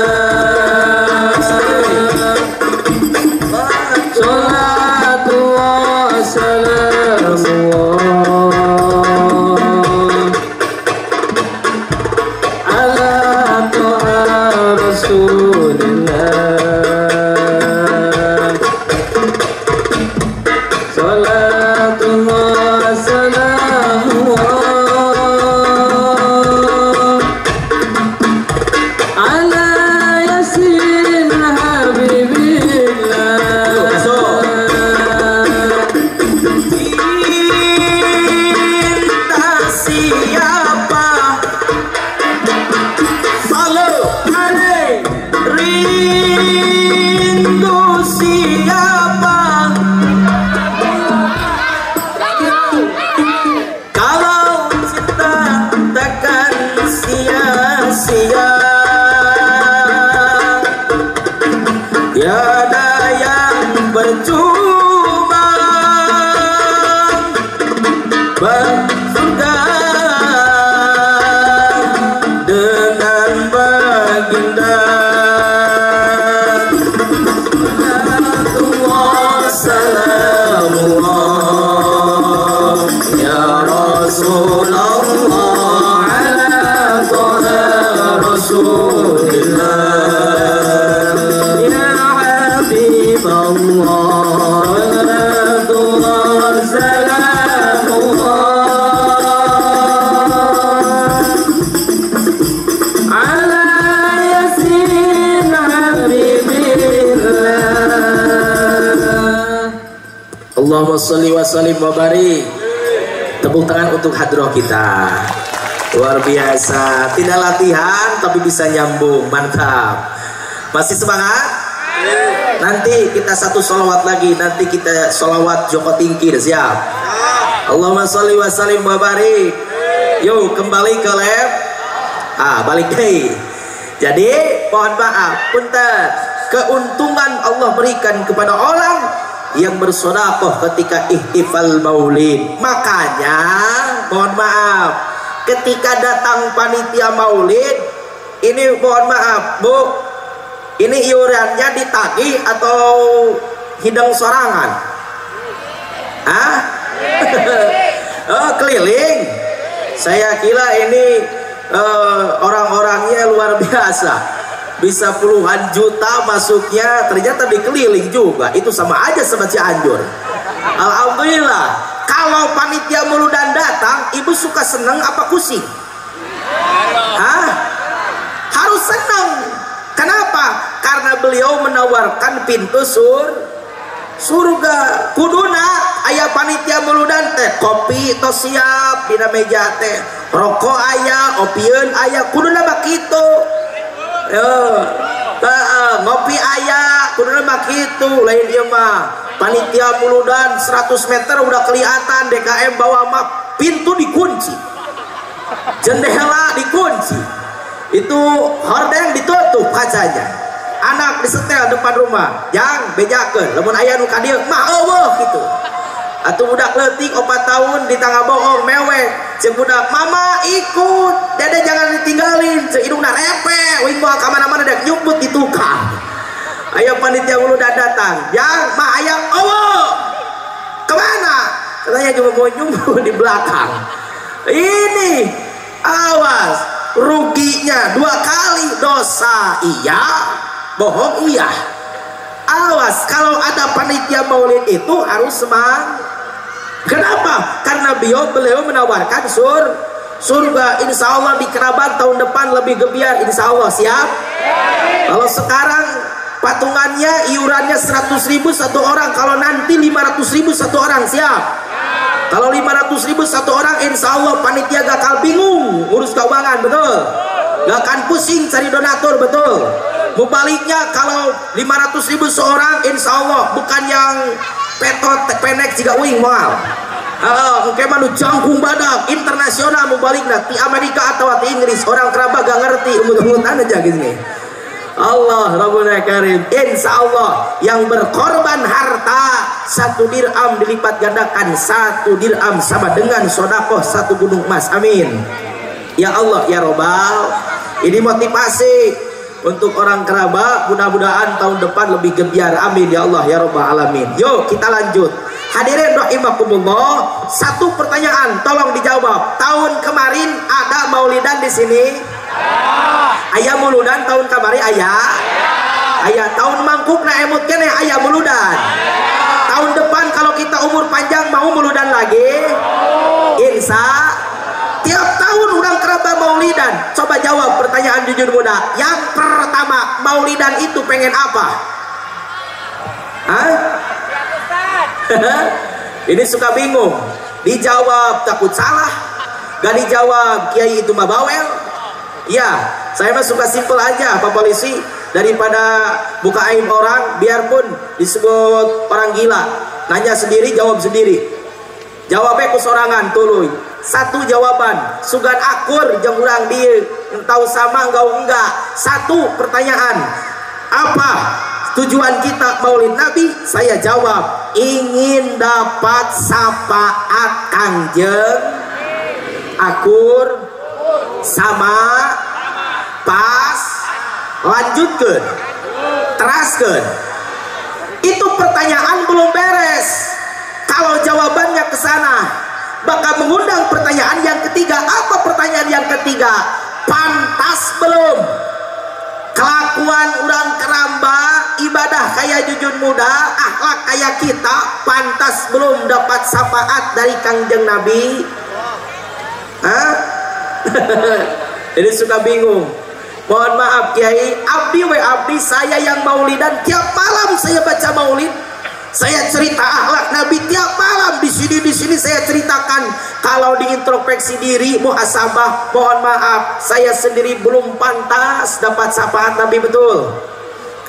Salatullah salamullah ala to'a rasulillah. Salatullah salamullah ala yasin habibillah. Cinta siapa? Rindu siapa? Kalau cinta takkan sia-sia, tiada yang percuma bersurga dengan baginda. Salamullah ya Rasulullah ala toha rasulillah ya Habiballah ala toha salamullah ala yasin habibillah. Allahumma sholli wa sallim wa barik. Tepuk tangan untuk hadroh kita. Luar biasa. Tidak latihan tapi bisa nyambung. Mantap. Masih semangat? Nanti kita satu sholawat lagi. Nanti kita sholawat Joko Tingkir. Siap? Allahumma sholli wa sallim wa barik. Yuk kembali ke lab. Balik deh. Jadi mohon maaf, punten. Keuntungan Allah berikan kepada orang yang bersedekah ketika ihtifal maulid. Makanya mohon maaf, ketika datang panitia maulid ini, mohon maaf Bu, ini iurannya ditagih atau hidang sorangan? Oh keliling. Saya kira ini orang-orangnya luar biasa. bisa puluhan juta masuknya, ternyata dikeliling juga, itu sama aja sama Cianjur. Alhamdulillah. Kalau panitia Mauludan datang, ibu suka seneng apa pusing? Hah? Harus senang. Kenapa? Karena beliau menawarkan pintu surga. Kuduna aya panitia Mauludan teh kopi tos siap dina meja teh, rokok aya, opieun aya, kuduna mah kitu. Ngopi aya, kuduna mah kitu. Lain ieu mah panitia Mauludan 100 meter udah kelihatan DKM bawa map, pintu dikunci, jendela dikunci, itu hordeng ditutup kacanya, anak disetel depan rumah, yang bejakeun lamun aya nu ka dieu mah eueuh kitu. Atuh budak leutik 4 tahun di tangga bohong mewek, cek budak mama ikut, dede jangan ditinggalin, cek hidungna repe, wing bawa ka mana-mana dek nyumput di tukang. Aya panitia Mauludan datang, yang mah aya eueuh. Kemana? Katanya cuma mau nyumput di belakang. Ini awas, ruginya 2 kali, dosa iya, bohong iya. Awas, kalau ada panitia maulid itu harus semangat. Kenapa? Karena beliau menawarkan surga. Insya Allah di kerabat tahun depan lebih gebiar, insya Allah. Siap? Kalau sekarang patungannya iurannya 100.000 satu orang, kalau nanti 500.000 satu orang. Siap? Kalau 500.000 satu orang, insya Allah panitia gak akal bingung urus keuangan, betul? Gak akan pusing cari donatur, betul? Mubaliknya kalau 500.000 seorang, insya Allah bukan yang petot penek juga wing mal. Mungkin manu jangkung badak internasional mubaliknya di Amerika atau di Inggris, orang kerabat gak ngerti umut-umutan aja gini. Allah Rabbul Karim, insya Allah yang berkorban harta 1 dirham dilipat gandakan, 1 dirham sama dengan sodakoh 1 gunung emas. Amin ya Allah ya Robbal. Ini motivasi untuk orang kerabat, mudah-mudahan tahun depan lebih gebiar. Amin ya Allah ya Rabbal Alamin. Yuk kita lanjut. Hadirin rahimakumullah, 1 pertanyaan tolong dijawab. Tahun kemarin ada maulidan di sini? Ayah Mauludan tahun kemarin ayah? Ayah tahun mangkuk na emut kene ayah Mauludan. Tahun depan kalau kita umur panjang mau Mauludan lagi? Insya tiap tahun orang kerabat maulidan. Coba jawab pertanyaan jujur muda. Yang pertama, maulidan itu pengen apa? Hah? Ini suka bingung. Dijawab takut salah, gak dijawab kiai itu mah bawel. Ya, saya mah suka simpel aja Pak Polisi, daripada buka aib orang, biarpun disebut orang gila, nanya sendiri jawab sendiri. Jawabnya kesorangan tuluy. 1 jawaban sugan akur jeung urang dieu tahu sama enggak. 1 pertanyaan, apa tujuan kita maulid Nabi? Saya jawab, ingin dapat syafaat Kangjeng, akur sama pas, lanjutkan, teraskan. Itu pertanyaan belum beres. Kalau jawabannya ke sana, bakal mengundang pertanyaan yang ketiga. Apa pertanyaan yang ketiga? Pantas belum? Kelakuan orang keramba, ibadah kayak jujur muda, akhlak kayak kita, pantas belum dapat syafaat dari Kangjeng Nabi? Hah? Jadi suka bingung. Mohon maaf Kiai, abdi saya yang maulidan tiap malam saya baca maulid, saya cerita akhlak Nabi tiap malam di sini saya ceritakan. Kalau diintrospeksi diri, muhasabah, mohon maaf saya sendiri belum pantas dapat syafaat Nabi, betul?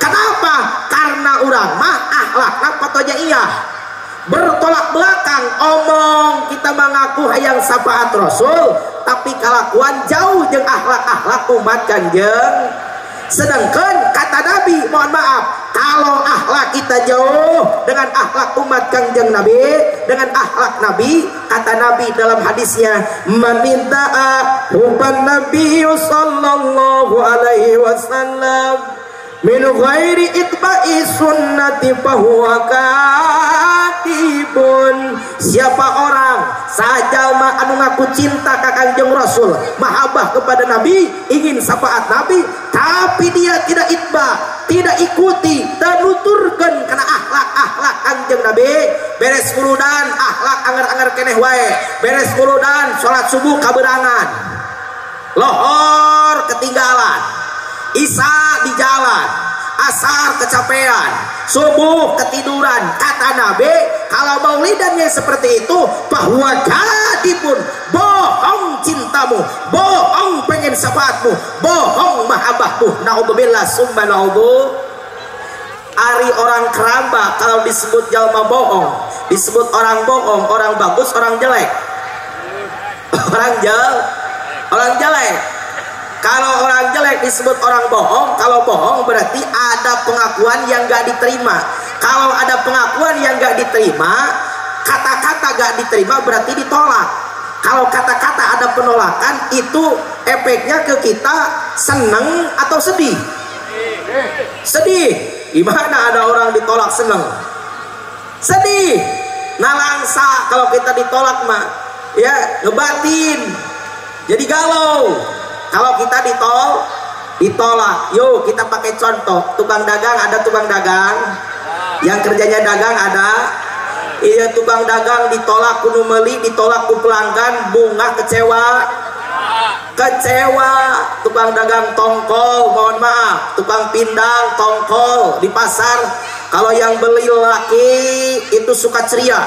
Kenapa? Karena orang mah akhlakna patonya iya bertolak belakang. Omong kita mengaku hayang syafaat Rasul, tapi kelakuan jauh jeung akhlak umat Kanjeng. Sedangkan kata Nabi, mohon maaf, kalau akhlak kita jauh dengan akhlak umat Kanjeng Nabi, dengan akhlak Nabi, kata Nabi dalam hadisnya, meminta hubban Nabi sallallahu alaihi wasallam min ghairi itba'i sunnati fahuwa katibun. Siapa orang sajalma anu ngaku cinta ka Kangjeng Rasul, mahabbah kepada Nabi, ingin syafaat Nabi, tapi dia tidak itba, tidak ikuti dan nuturkeun kana akhlak Kangjeng Nabi, beres wuludan akhlak anger-anger keneh wae, beres wuludan salat subuh kaberangan, lohor ketinggalan, isya di jalan, asar kecapean, subuh ketiduran. Kata Nabi, kalau maulidannya seperti itu, bahwa jadi pun bohong cintamu, bohong pengen syafaatmu, bohong mahabbahmu. Naudzubillah summa naudzu. Ari orang keramba kalau disebut jalma bohong, disebut orang bohong, orang bagus, orang jelek, orang jelek. Kalau orang jelek disebut orang bohong. Kalau bohong berarti ada pengakuan yang gak diterima. Kalau ada pengakuan yang gak diterima, kata-kata gak diterima berarti ditolak. Kalau kata-kata ada penolakan, itu efeknya ke kita seneng atau sedih? Sedih. Gimana ada orang ditolak seneng? Sedih. Nalangsa kalau kita ditolak mah, ya ngebatin, jadi galau. Kalau kita ditolak, yuk kita pakai contoh. Tukang dagang, ada tukang dagang yang kerjanya dagang, ada. Iya, tukang dagang ditolak kudu meuli, ditolak ku pelanggan, bunga kecewa. Tukang dagang tongkol, mohon maaf, tukang pindang tongkol di pasar, kalau yang beli laki itu suka ceria.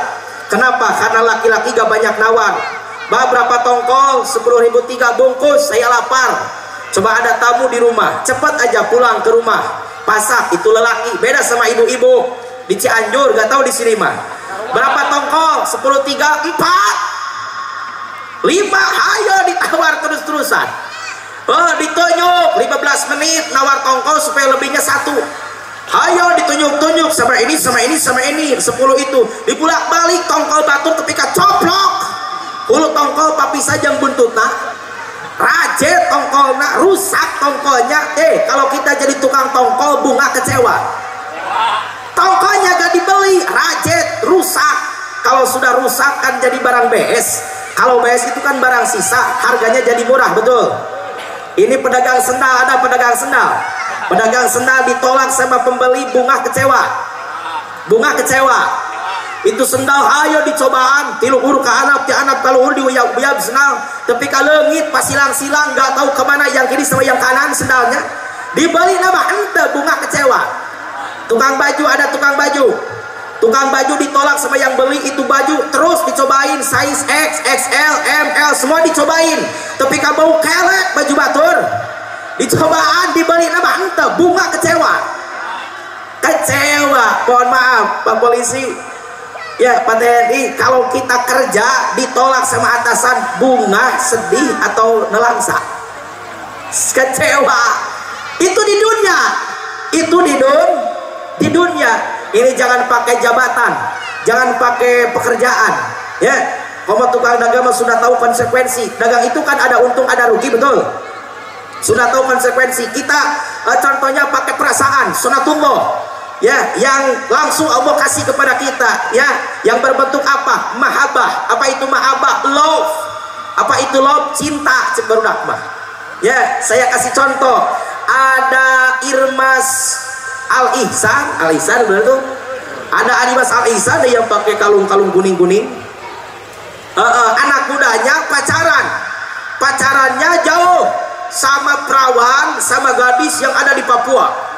Kenapa? Karena laki-laki gak banyak nawar. Bah, berapa tongkol? 10.003 bungkus, saya lapar. Coba ada tamu di rumah, cepat aja pulang ke rumah. Pasak, itu lelaki. Beda sama ibu-ibu di Cianjur, gak tahu di sini mah. Berapa tongkol? 10.003, 4 5, ayo ditawar terus-terusan. Oh, ditunjuk 15 menit nawar tongkol supaya lebihnya 1. Ayo ditunjuk-tunjuk sama ini, sama ini, sama ini, 10 itu. Dibulak-balik tongkol batu ketika coplok. Hulu tongkol papi saja buntutna, rajet tongkolna, rusak tongkolnya. Kalau kita jadi tukang tongkol, bunga kecewa. Tongkolnya gak dibeli, rajet, rusak. Kalau sudah rusak kan jadi barang BS. Kalau BS itu kan barang sisa, harganya jadi murah, betul. Ini pedagang sendal, ada pedagang sendal. Pedagang sendal ditolak sama pembeli, bunga kecewa. Bunga kecewa. Itu sendal ayo dicobaan tiluhur ke anak, ti anak taluhur diuyab-uyab sendal, tapi ka leungit pasilang-silang gak tahu kemana yang kiri sama yang kanan sendalnya. Dibeli nama ente, bunga kecewa. Tukang baju, ada tukang baju. Tukang baju ditolak sama yang beli itu baju, terus dicobain size X, XL, ML, semua dicobain, tapi ka bau kelek baju batur. Dicobaan dibeli nama ente, bunga kecewa. Kecewa, mohon maaf Pak Polisi. Ya Pak TNI, kalau kita kerja ditolak sama atasan, bunga, sedih atau nelangsa? Kecewa. Itu di dunia. Itu di dunia. Ini jangan pakai jabatan, jangan pakai pekerjaan. Ya, kalau tukang dagang sudah tahu konsekuensi. Dagang itu kan ada untung ada rugi, betul. Sudah tahu konsekuensi. Kita contohnya pakai perasaan, sunatullah. Ya, yang langsung Allah kasih kepada kita, ya, yang berbentuk apa? Mahabbah. Apa itu mahabbah? Love. Apa itu love? Cinta. Cek baru mah. Ya, saya kasih contoh. Ada Irmas Al-Ihsan, Al-Ihsan benar tuh. Ada Irmas Al-Ihsan yang pakai kalung-kalung kuning-kuning. Anak mudanya pacarannya jauh sama perawan, sama gadis yang ada di Papua.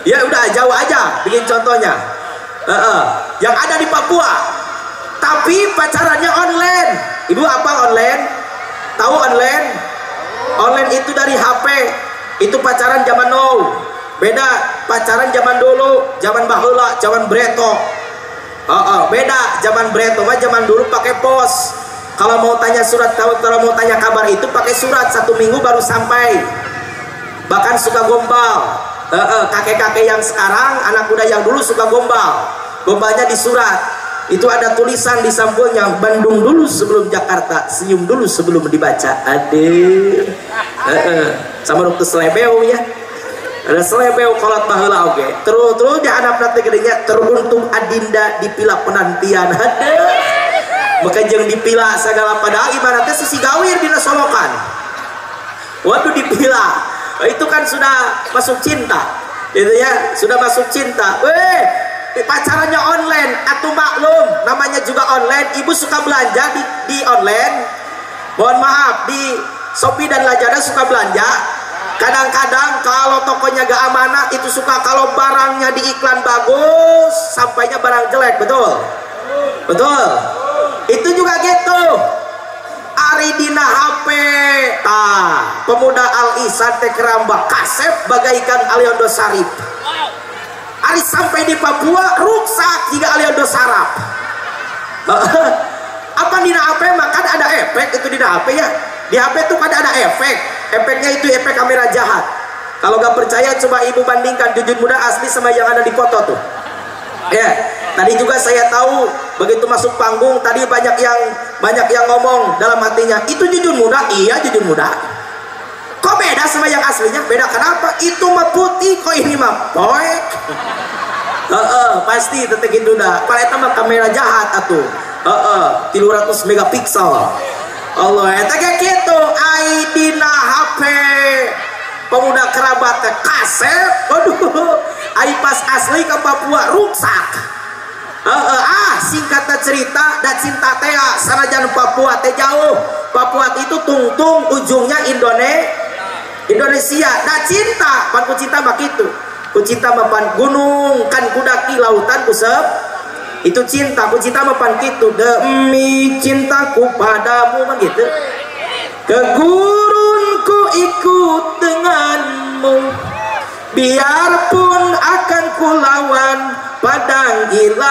Ya udah jauh aja bikin contohnya. Yang ada di Papua, tapi pacarannya online. Ibu apa online? Tahu online? Online itu dari HP. Itu pacaran zaman now. Beda pacaran zaman dulu, zaman baheula, zaman breto. Beda zaman breto mah zaman dulu pakai pos. Kalau mau tanya surat, kalau mau tanya kabar itu pakai surat, 1 minggu baru sampai. Bahkan suka gombal. Kakek-kakek yang sekarang, anak muda yang dulu suka gombal. Gombalnya di surat. Itu ada tulisan di sampulnya, Bandung dulu sebelum Jakarta, senyum dulu sebelum dibaca. Aduh. Sama dokter selebeu ya. Ada selebeu kolot baheula oge. Terus di anak nanti gedenya teruntung adinda di pila penantian. Aduh. Bekajeng dipila segala padahal ibaratnya sisi gawir dina solokan. Waduh dipila, itu kan sudah masuk cinta, gitu ya, sudah masuk cinta. Pacarannya online, atuh maklum, namanya juga online. Ibu suka belanja di online, mohon maaf, di Shopee dan Lazada suka belanja. Kadang-kadang kalau tokonya gak amanah, itu suka kalau barangnya di iklan bagus, sampainya barang jelek, betul? Betul? Itu juga gitu. Ari dina HP pemuda Al-Ihsan teh keramba kasep bagaikan Aliando Sarip. Ari sampai di Papua ruksak jika Aliando Sarap. Apa dina HP makan ada efek itu dina HP ya. Di HP itu kan ada efek. Efeknya itu efek kamera jahat. Kalau gak percaya coba ibu bandingkan Jujun Muda asli sama yang ada di foto tuh. Ya, tadi juga saya tahu begitu masuk panggung tadi banyak yang ngomong dalam hatinya, itu Jujun Muda. Iya Jujun Muda. Kok beda sama yang aslinya? Beda kenapa? Itu mah putih, kok ini mah poek. Pasti tetek itu dah. Kalau itu mah kamera jahat atuh. 300 megapiksel. Allah, eta kayak gitu. Aidina HP pemuda kerabat kaset. Waduh, ai pas asli ke Papua ruksak. Singkatnya cerita dan cinta teh sanajan Papua teh jauh. Papua itu tungtung ujungnya Indonesia. Da cinta, pan ku cinta mah kitu. Ku cinta mah pan gunung kan kudaki lautan kusep. Itu cinta, ku cinta mah pan kitu. Demi cintaku padamu mah gitu. Ke gurun ku ikut denganmu, biarpun akan ku lawan padang gilat,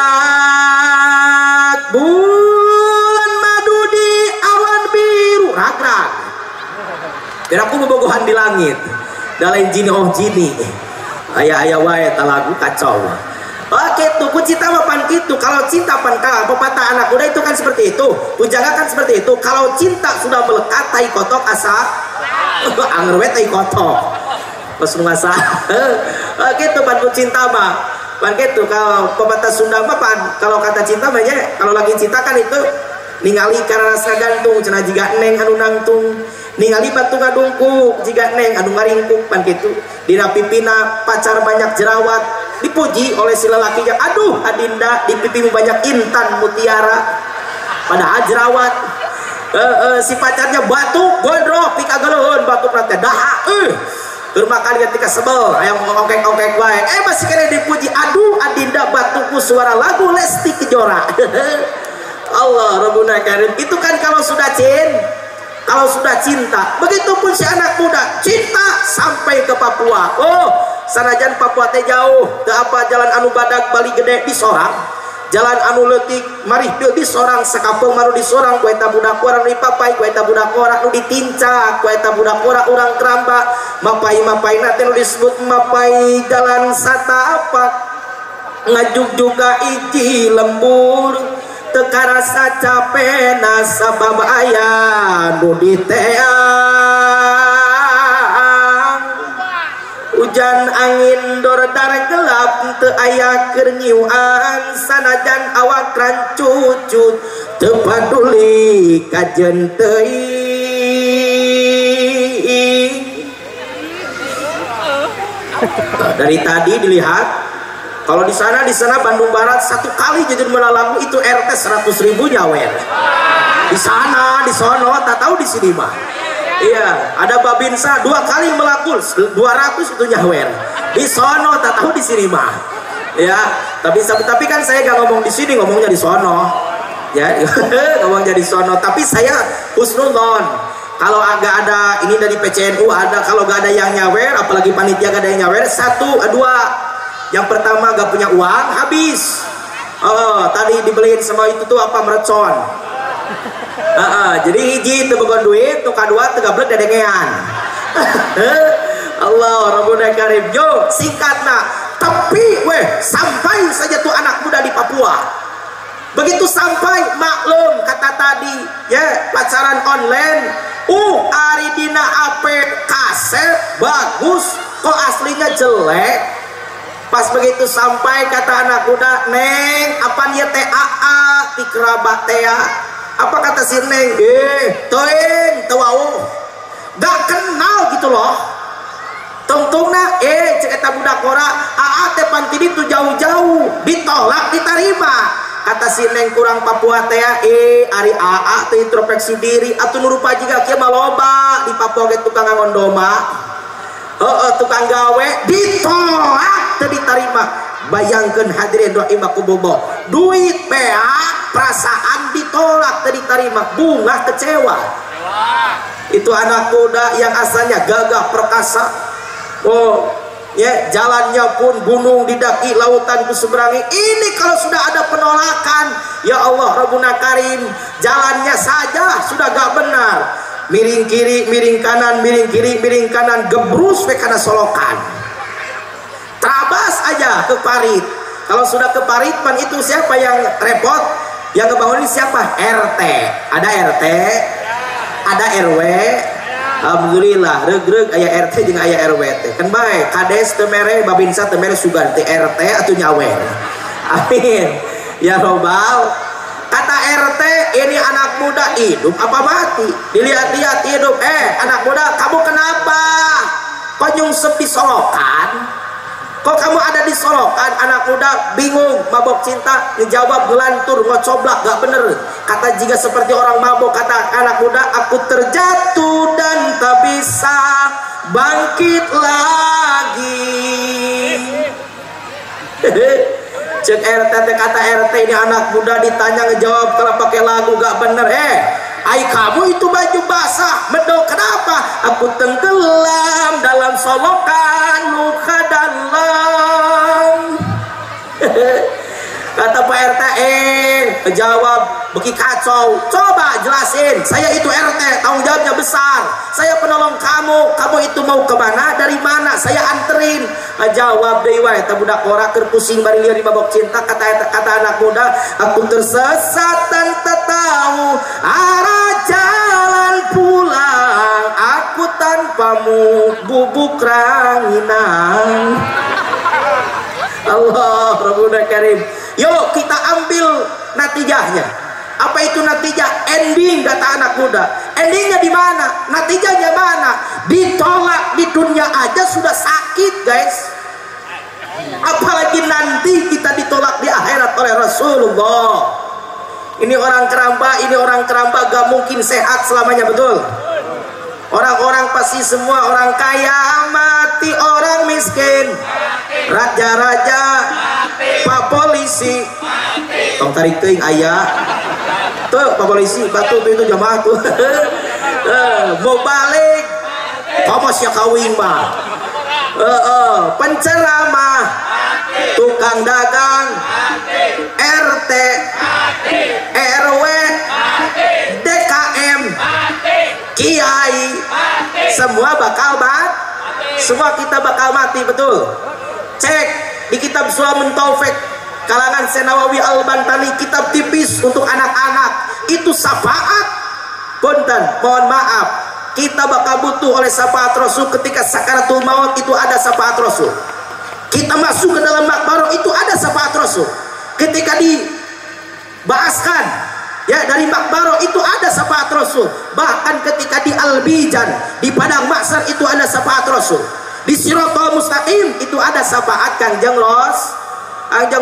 bulan madu di awan biru ragrag. Dan aku bobogohan di langit, dalain jini oh jini, ayah wae talagu kacau. Oke tuh, ku cinta mah pan gitu. Kalau cinta pan pepatah anak muda itu kan seperti itu. Pujaga kan seperti itu. Kalau cinta sudah melekat, tai kotok asa anggerwe tai kotok. Pas ngasa. Oke tuh pan ku cinta mah. Pan gitu kalau pepatah Sunda mah pan. Kalau kata cinta mah ya, kalau lagi cinta kan itu ningali karena rasa gantung cenah jiga neng anu nangtung. Ningali batu ngadungkuk jiga neng anu ngaringkuk pan gitu. Dina pipina pacar banyak jerawat, dipuji oleh si lelakinya, aduh Adinda di pipimu banyak intan mutiara padahal jerawat. Si pacarnya batuk gondrok pika galeuheun batuk nanti daha makan ketika sebel ayam ongkek-ongkek wae masih kena dipuji, aduh Adinda batukku suara lagu Lesti Kejora. Allah Rabbuna Karim. Itu kan kalau sudah cinta. Begitupun si anak muda cinta sampai ke Papua. Sanajan Papua teh jauh, teu apa jalan anu badag Bali gede di sorang, jalan anu leutik marih di sorang, sakapeung maru di sorang, ku eta budak urang di papai, ku eta budak urang nu ditincak, ku eta budak urang keramba, mapai-mapaina teh nu disebut mapai jalan satapak, ngajuk juga iji lembur, teu karasa capena sabab aya nu diteang. Hujan angin dordar gelap teu aya keur nyiuan, sanajan awak rancucut teu paduli kajen teuing. Dari tadi dilihat kalau di sana Bandung Barat satu kali Jujun Muda lagu itu RT 100.000 nyawer. Di sana, di sono, tak tahu di sini mah. Iya, ada Babinsa 2 kali melakul 200 itu nyawer. Di sono tak tahu di sini mah. Ya, tapi kan saya gak ngomong di sini, ngomongnya di sono. Ya, ngomongnya di sono. Tapi saya husnuzon. Kalau agak ada ini dari PCNU ada, kalau gak ada yang nyawer, apalagi panitia gak ada yang nyawer, 1, 2. Yang pertama gak punya uang, habis. Tadi dibeliin sama itu tuh apa mercon. Jadi hiji teu boga duit, nu kadua teu gablek dedengean. Allah Rabbuna Karim. Yo singkatna, tapi sampai saja tuh anak muda di Papua. Begitu sampai maklum kata tadi ya pacaran online. Ari dina AP kaset bagus, kok aslinya jelek. Pas begitu sampai kata anak muda, neng apa dia teh aa di kerabat teh Apa kata si Neng? Toeng tewau gak kenal gitu loh. Tungtungna cek eta budak kora aa teh pantidi tu jauh-jauh ditolak diterima. Kata si Neng kurang Papua teh ari aa teh introspeksi diri atuh nurupa jiga kieu mah loba di Papua ge tukang ngondoma. Tukang gawe ditolak teu diterima. Bayangkeun hadirin rahimah kubobo, duit peak perasaan ditolak teu diterima, bunga kecewa. Itu anak muda yang asalnya gagah perkasa. Jalannya pun gunung didaki, lautan ku seberangi. Ini kalau sudah ada penolakan, ya Allah Rabbuna Karim, jalannya saja sudah gak benar. Miring kiri, miring kanan, miring kiri, miring kanan, gebrus we kana solokan. Terabas aja ke parit. Kalau sudah ke parit, pan itu siapa yang repot? Yang ngebangunin siapa? RT. Ada RT, ada RW. Alhamdulillah regreg aya RT jeung aya RW teh kan bae kades teu mere babinsa teu mere sugan teh RT atuh nyawer. Amin ya robbal. Kata RT, ini anak muda hidup apa mati? Dilihat-lihat hidup. Anak muda, kamu kenapa kok nyungsep di solokan? Kok kamu ada di solokan? Anak muda bingung, mabok cinta, ngejawab gelantur, ngocoblak, gak bener. Kata jika seperti orang mabok, kata anak muda, aku terjatuh dan tak bisa bangkit lagi. Cek RT, kata RT, ini anak muda ditanya ngejawab kalau pakai lagu gak bener. Ai kamu itu baju basah, medok kenapa? Aku tenggelam dalam solokan luka dalam. Kata Pak RT, jawab beki kacau. Coba jelasin, saya itu RT, tanggung jawabnya besar. Saya penolong kamu, kamu itu mau kemana, dari mana, saya anterin. Jawab deh wae, ta budak ora keur pusing bari lieur di mabok cinta. Kata anak muda, aku tersesat dan tak tahu arah jalan pulang. Aku tanpamu bubuk ranginan. Allah Rabbuna Karim. Yuk kita ambil natijahnya. Apa itu natijah? Ending kata anak muda. Endingnya di mana? Natijahnya mana? Ditolak di dunia aja sudah sakit, guys. Apalagi nanti kita ditolak di akhirat oleh Rasulullah. Ini orang keramba gak mungkin sehat selamanya, betul? Orang-orang pasti semua orang kaya mati, orang miskin, raja-raja, pak polisi, tong tarik ting ayah, tuh pak polisi batu tuh itu jamaah tuh, mau balik, kamu siap kawin mah, penceramah, tukang dagang, RT, RW, DKM, Kiai, semua bakal mati. Semua kita bakal mati, betul. Cek di kitab Sulamun Taufik kalangan Senawawi Al-Bantani, kitab tipis untuk anak-anak. Itu syafaat. Punten, mohon maaf, kita bakal butuh oleh syafaat Rasul ketika sakaratul maut. Itu ada syafaat Rasul. Kita masuk ke dalam makbaro, itu ada syafaat Rasul. Ketika dibahaskan ya dari makbaro, itu ada syafaat Rasul. Bahkan ketika di Al-Bijan, di padang mahsyar, itu ada syafaat Rasul. Di Siratal Mustaqim itu ada syafaat Kangjeng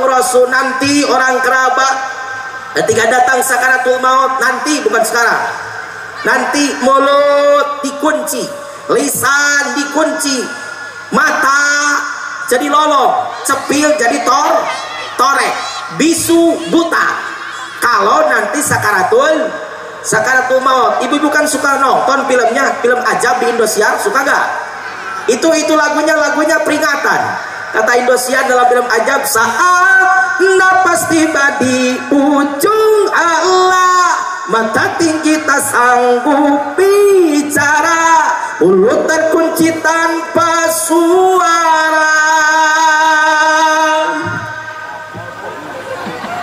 Rasul. Nanti orang kerabat ketika datang sakaratul maut, nanti bukan sekarang, nanti mulut dikunci, lisan dikunci, mata jadi lolong, cepil jadi torek, bisu buta. Kalau nanti sakaratul maut, ibu-ibu kan suka nonton filmnya, film Ajab di Indosiar, suka gak? Itu lagunya peringatan. Kata Indosiar dalam film Ajab, saat napas tiba di ujung Allah, mata tinggi tak sanggup bicara, mulut terkunci tanpa suara.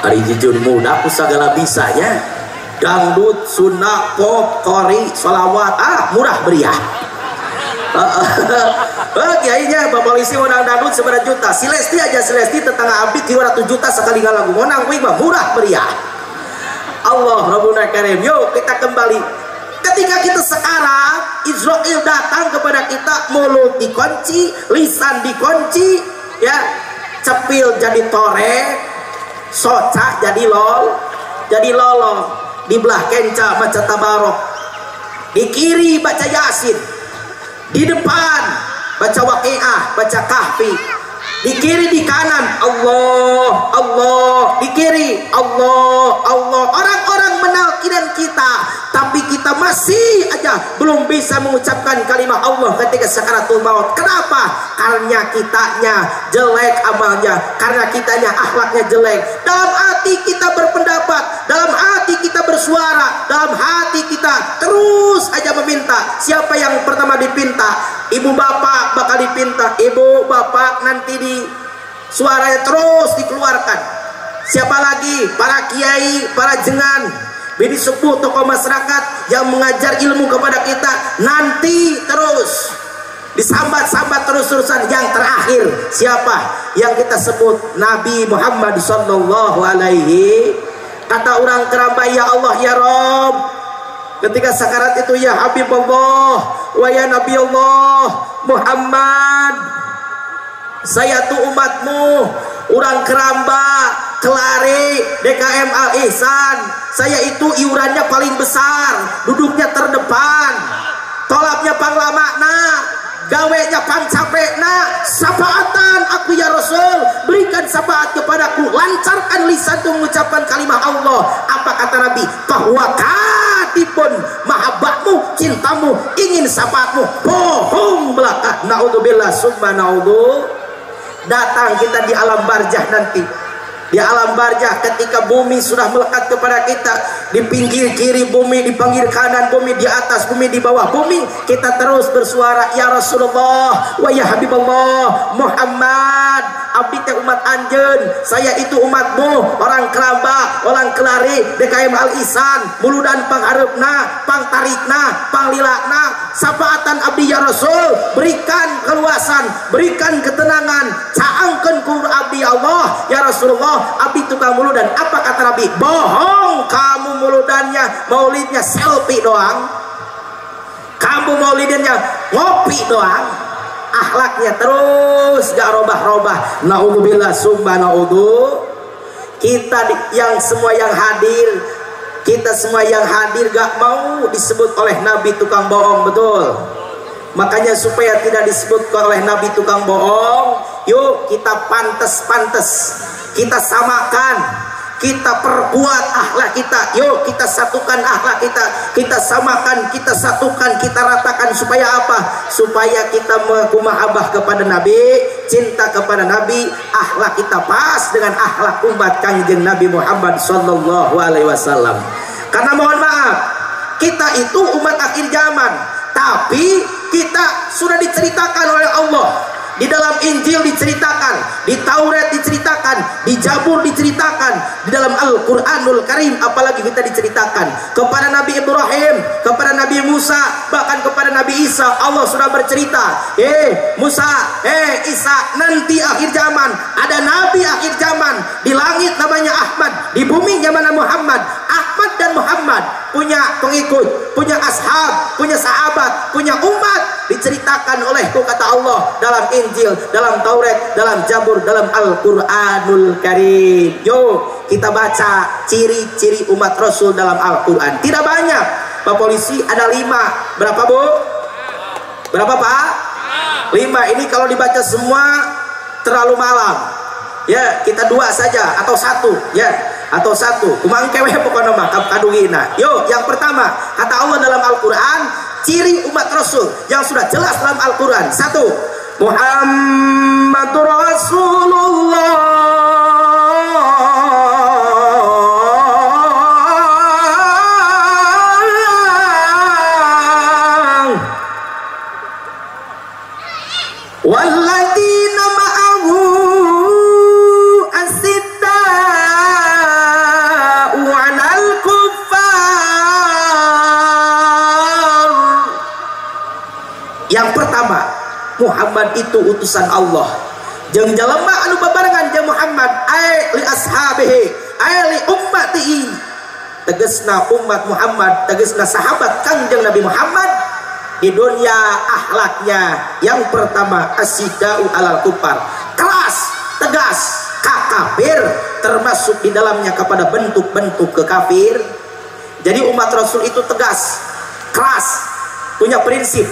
Hari jujur muda aku segala bisanya, dangdut, sunnah, pop, kori, sholawat, murah meriah. Kiainya bapak polisi menang dangdut seberapa juta, si Lesti aja, si Lesti tetangga Abid 200 juta sekali lagu menang, wih mah murah meriah. Allah Rabbuna Karim. Yuk kita kembali. Ketika kita sekarang Israel datang kepada kita, mulut dikunci, lisan dikunci, ya, cepil jadi torek, soca jadi lolong, di belah kenca baca tabarok, di kiri baca yasin, di depan baca waqiah, baca kahfi, di kiri di kanan Allah Allah, di kiri Allah Allah. Orang-orang menalkinan kita, tapi kita masih aja belum bisa mengucapkan kalimat Allah ketika sakaratul maut. Kenapa? Karena kitanya jelek amalnya, karena kitanya akhlaknya jelek. Dalam hati kita berpendapat, dalam hati kita bersuara, dalam hati kita terus aja meminta. Siapa yang pertama dipinta? Ibu bapak bakal dipinta. Ibu bapak nanti di suaranya terus dikeluarkan. Siapa lagi? Para kiai, para jengan, bini sepuh, tokoh masyarakat yang mengajar ilmu kepada kita, nanti terus disambat-sambat terus-terusan. Yang terakhir siapa? Yang kita sebut Nabi Muhammad sallallahu alaihi. Kata orang Keramba, ya Allah ya Rob, ketika sakarat itu, ya Habibullah wa ya Nabi Allah Muhammad, saya tuh umatmu, orang Keramba, Kelari, DKM Al Ihsan, saya itu iurannya paling besar, duduknya terdepan, tolapnya panglamakna, gawenya pangcapekna, syafaatan aku ya Rasul, berikan syafaat kepadaku, lancarkan lisanku mengucapkan kalimat Allah. Apa kata Nabi? Bahwa katipun mahabbatmu, cintamu, ingin syafaatmu, bohong belaka. Naudzubillah summa naudzu. Datang kita di alam barzah nanti. Di alam barzah ketika bumi sudah melekat kepada kita, di pinggir kiri bumi, di pinggir kanan bumi, di atas bumi, di bawah bumi, kita terus bersuara, ya Rasulullah wa ya Habibullah Muhammad, abdi teh umat anjeun, saya itu umatmu, orang Keramba, orang Kelari, DKM Al Ihsan, muludan pangharepna, pangtarikna, panglilakna, syafaatan abdi ya Rasul, berikan keluasan, berikan ketenangan, caangkeun ku abdi Allah ya Rasulullah, abdi tukang muludan. Apa kata Nabi? Bohong kamu, muludannya maulidnya selfie doang, kamu maulidannya ngopi doang, akhlaknya terus gak robah-robah. Naudzubillah summa naudzu. Kita yang semua yang hadir, kita semua yang hadir gak mau disebut oleh Nabi tukang bohong, betul? Makanya supaya tidak disebut oleh Nabi tukang bohong, yuk kita pantes-pantes, kita samakan, kita perbuat akhlak kita, yuk kita satukan akhlak kita samakan, kita satukan, kita ratakan. Supaya apa? Supaya kita mahabbah kepada Nabi, cinta kepada Nabi, akhlak kita pas dengan akhlak umat Kanjeng Nabi Muhammad sallallahu alaihi wasallam. Karena mohon maaf, kita itu umat akhir zaman, tapi kita sudah diceritakan oleh Allah. Di dalam Injil diceritakan, di Taurat diceritakan, di Zabur diceritakan, di dalam Al-Quranul Karim apalagi kita diceritakan. Kepada Nabi Ibrahim, kepada Nabi Musa, bahkan kepada Nabi Isa, Allah sudah bercerita, Musa, Isa, nanti akhir zaman ada Nabi akhir zaman. Di langit namanya Ahmad, di bumi namanya Muhammad. Ahmad dan Muhammad punya pengikut, punya ashab, punya sahabat, punya umat. Diceritakan olehku kata Allah dalam Injil, dalam Taurat, dalam Zabur, dalam Al-Quranul Karim. Yuk kita baca ciri-ciri umat Rasul dalam Al-Quran. Tidak banyak Pak Polisi, ada 5. Berapa Bu? Berapa Pak? 5. Ini kalau dibaca semua terlalu malam. Ya kita 2 saja atau 1, ya, atau 1. Kumangkewe pokoknya mah kadungina. Yuk yang pertama kata Allah dalam Al-Quran, ciri umat Rasul yang sudah jelas dalam Al-Quran. 1, Muhammadur Rasulullah. Walladzina ma'ahu asidda'u 'alal kuffar. Yang pertama, Muhammad itu utusan Allah. Jeung jalema anu babarengan jeung Muhammad, ai li ashabihi, ai li ummatihi. tegesna umat Muhammad, tegesna sahabat Kangjeng Nabi Muhammad di dunia akhlaknya yang pertama asyidau alal kufar, keras tegas kafir, termasuk di dalamnya kepada bentuk-bentuk kekafir. Jadi umat Rasul itu tegas, keras, punya prinsip.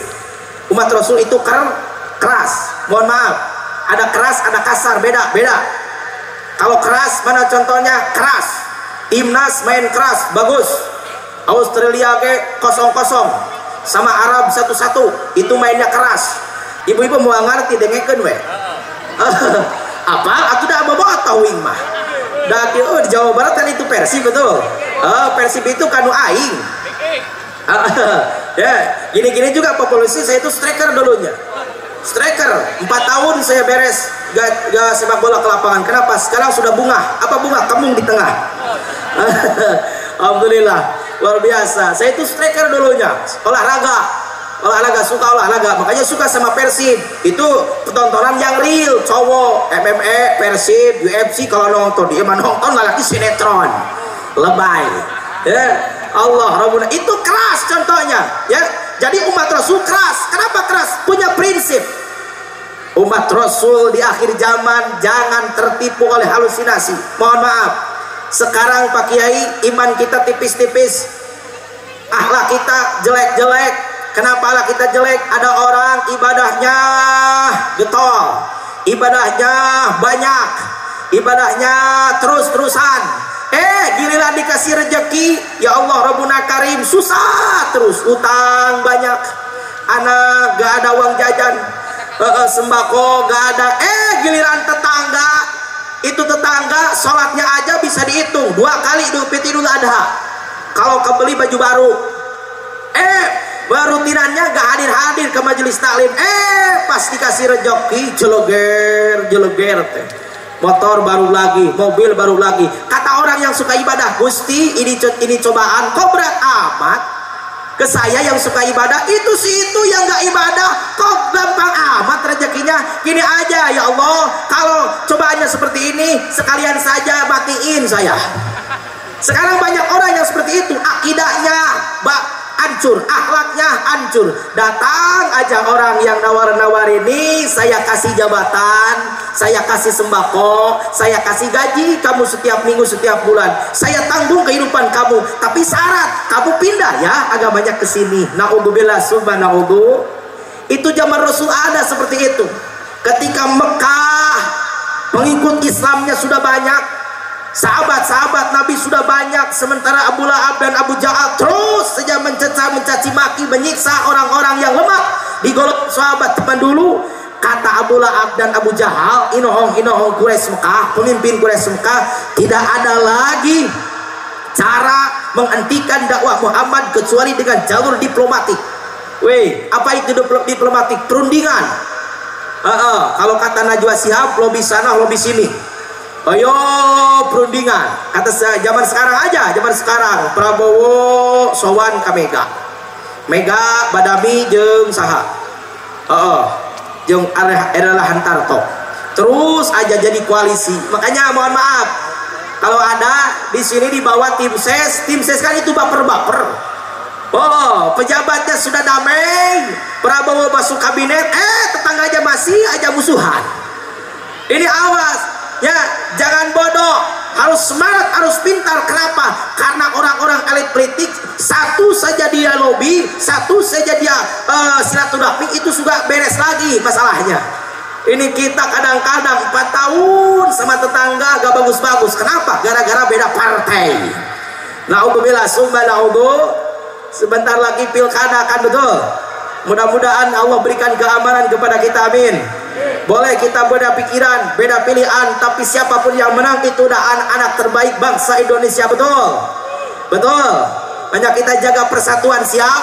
Umat Rasul itu keras. Mohon maaf, ada keras, ada kasar, beda. Kalau keras, mana contohnya? Keras timnas main keras, bagus. Australia ke 0-0 sama Arab 1-1, itu mainnya keras. Ibu-ibu mau ngerti dengekeun we. Apa? Aku udah bawa tauing mah. Dah di Jawa Barat kan itu Persib, betul. Persib itu kanu aing. Ya, gini-gini juga populasi saya itu striker dulunya. Striker 4 tahun saya beres gak sepak bola ke lapangan. Kenapa? Sekarang sudah bunga. Apa bunga? Kembung di tengah. Alhamdulillah, luar biasa. Saya itu striker dulunya. Olahraga, suka olahraga. Makanya suka sama Persib. Itu tontonan yang real, cowok, MMA, Persib, UFC. Kalau nonton, dia mah nonton lagi sinetron. Lebay. Ya, Allah Rabbuna. Itu keras contohnya, ya. Jadi umat Rasul keras. Kenapa keras? Punya prinsip. Umat Rasul di akhir zaman jangan tertipu oleh halusinasi. Mohon maaf, sekarang Pak Kiai iman kita tipis-tipis, akhlak kita jelek-jelek. Kenapa akhlak kita jelek? Ada orang ibadahnya getol, ibadahnya banyak, ibadahnya terus-terusan. Giliran dikasih rezeki, ya Allah Rabbuna Karim, susah terus, utang banyak, anak gak ada uang jajan, sembako gak ada. Giliran tetangga, itu tetangga sholatnya aja bisa dihitung 2 kali Idul Fitri Idul Adha. Kalau kebeli baju baru, rutinannya gak hadir-hadir ke majelis taklim. Pas dikasih rezeki jeleger teh. Motor baru lagi, mobil baru lagi. Kata orang yang suka ibadah, Gusti ini cobaan kok berat amat. Ke saya yang suka ibadah, itu yang gak ibadah kok gampang amat rezekinya. Gini aja, ya Allah, kalau cobaannya seperti ini sekalian saja matiin saya. Sekarang banyak orang yang seperti itu, akidahnya hancur, akhlaknya hancur. Datang aja orang yang nawar-nawar ini, saya kasih jabatan, saya kasih sembako, saya kasih gaji kamu setiap minggu, setiap bulan, saya tanggung kehidupan kamu, tapi syarat kamu pindah ya agamanya ke sini. Naudzubillah summa naudzu. Itu zaman Rasul ada seperti itu. Ketika Mekah pengikut Islamnya sudah banyak, sahabat-sahabat Nabi sudah banyak, sementara Abu Lahab dan Abu Jahal terus saja mencaci maki, menyiksa orang-orang yang lemah di golongan sahabat teman dulu. Kata Abu Lahab dan Abu Jahal, inohong Quraisy Mekah, pemimpin Quraisy Mekah, tidak ada lagi cara menghentikan dakwah Muhammad kecuali dengan jalur diplomatik. Apa itu diplomatik? Perundingan. Kalau kata Najwa Shihab, lobi sana, lobi sini. Ayo perundingan. Kata zaman sekarang aja, zaman sekarang Prabowo sowan ka Mega Badami jeung saha? Jeung Erlangga Hartarto. Terus aja jadi koalisi. Makanya mohon maaf, kalau ada di sini di bawah tim ses kan itu baper-baper. Pejabatnya sudah damai, Prabowo masuk kabinet, tetangga aja masih aja musuhan. Ini awas. Ya, jangan bodoh, harus semangat, harus pintar. Kenapa? Karena orang-orang elit politik, satu saja dia lobby, satu saja dia silaturahmi, itu sudah beres lagi masalahnya. Ini kita kadang-kadang 4 tahun sama tetangga gak bagus-bagus. Kenapa? Gara-gara beda partai. Naudzubillah summa naudzu. Sebentar lagi pilkada kan, betul? Mudah-mudahan Allah berikan keamanan kepada kita, amin. Boleh kita beda pikiran, beda pilihan, tapi siapapun yang menang itu udah anak-anak terbaik bangsa Indonesia, betul? Betul. Hanya kita jaga persatuan, siap?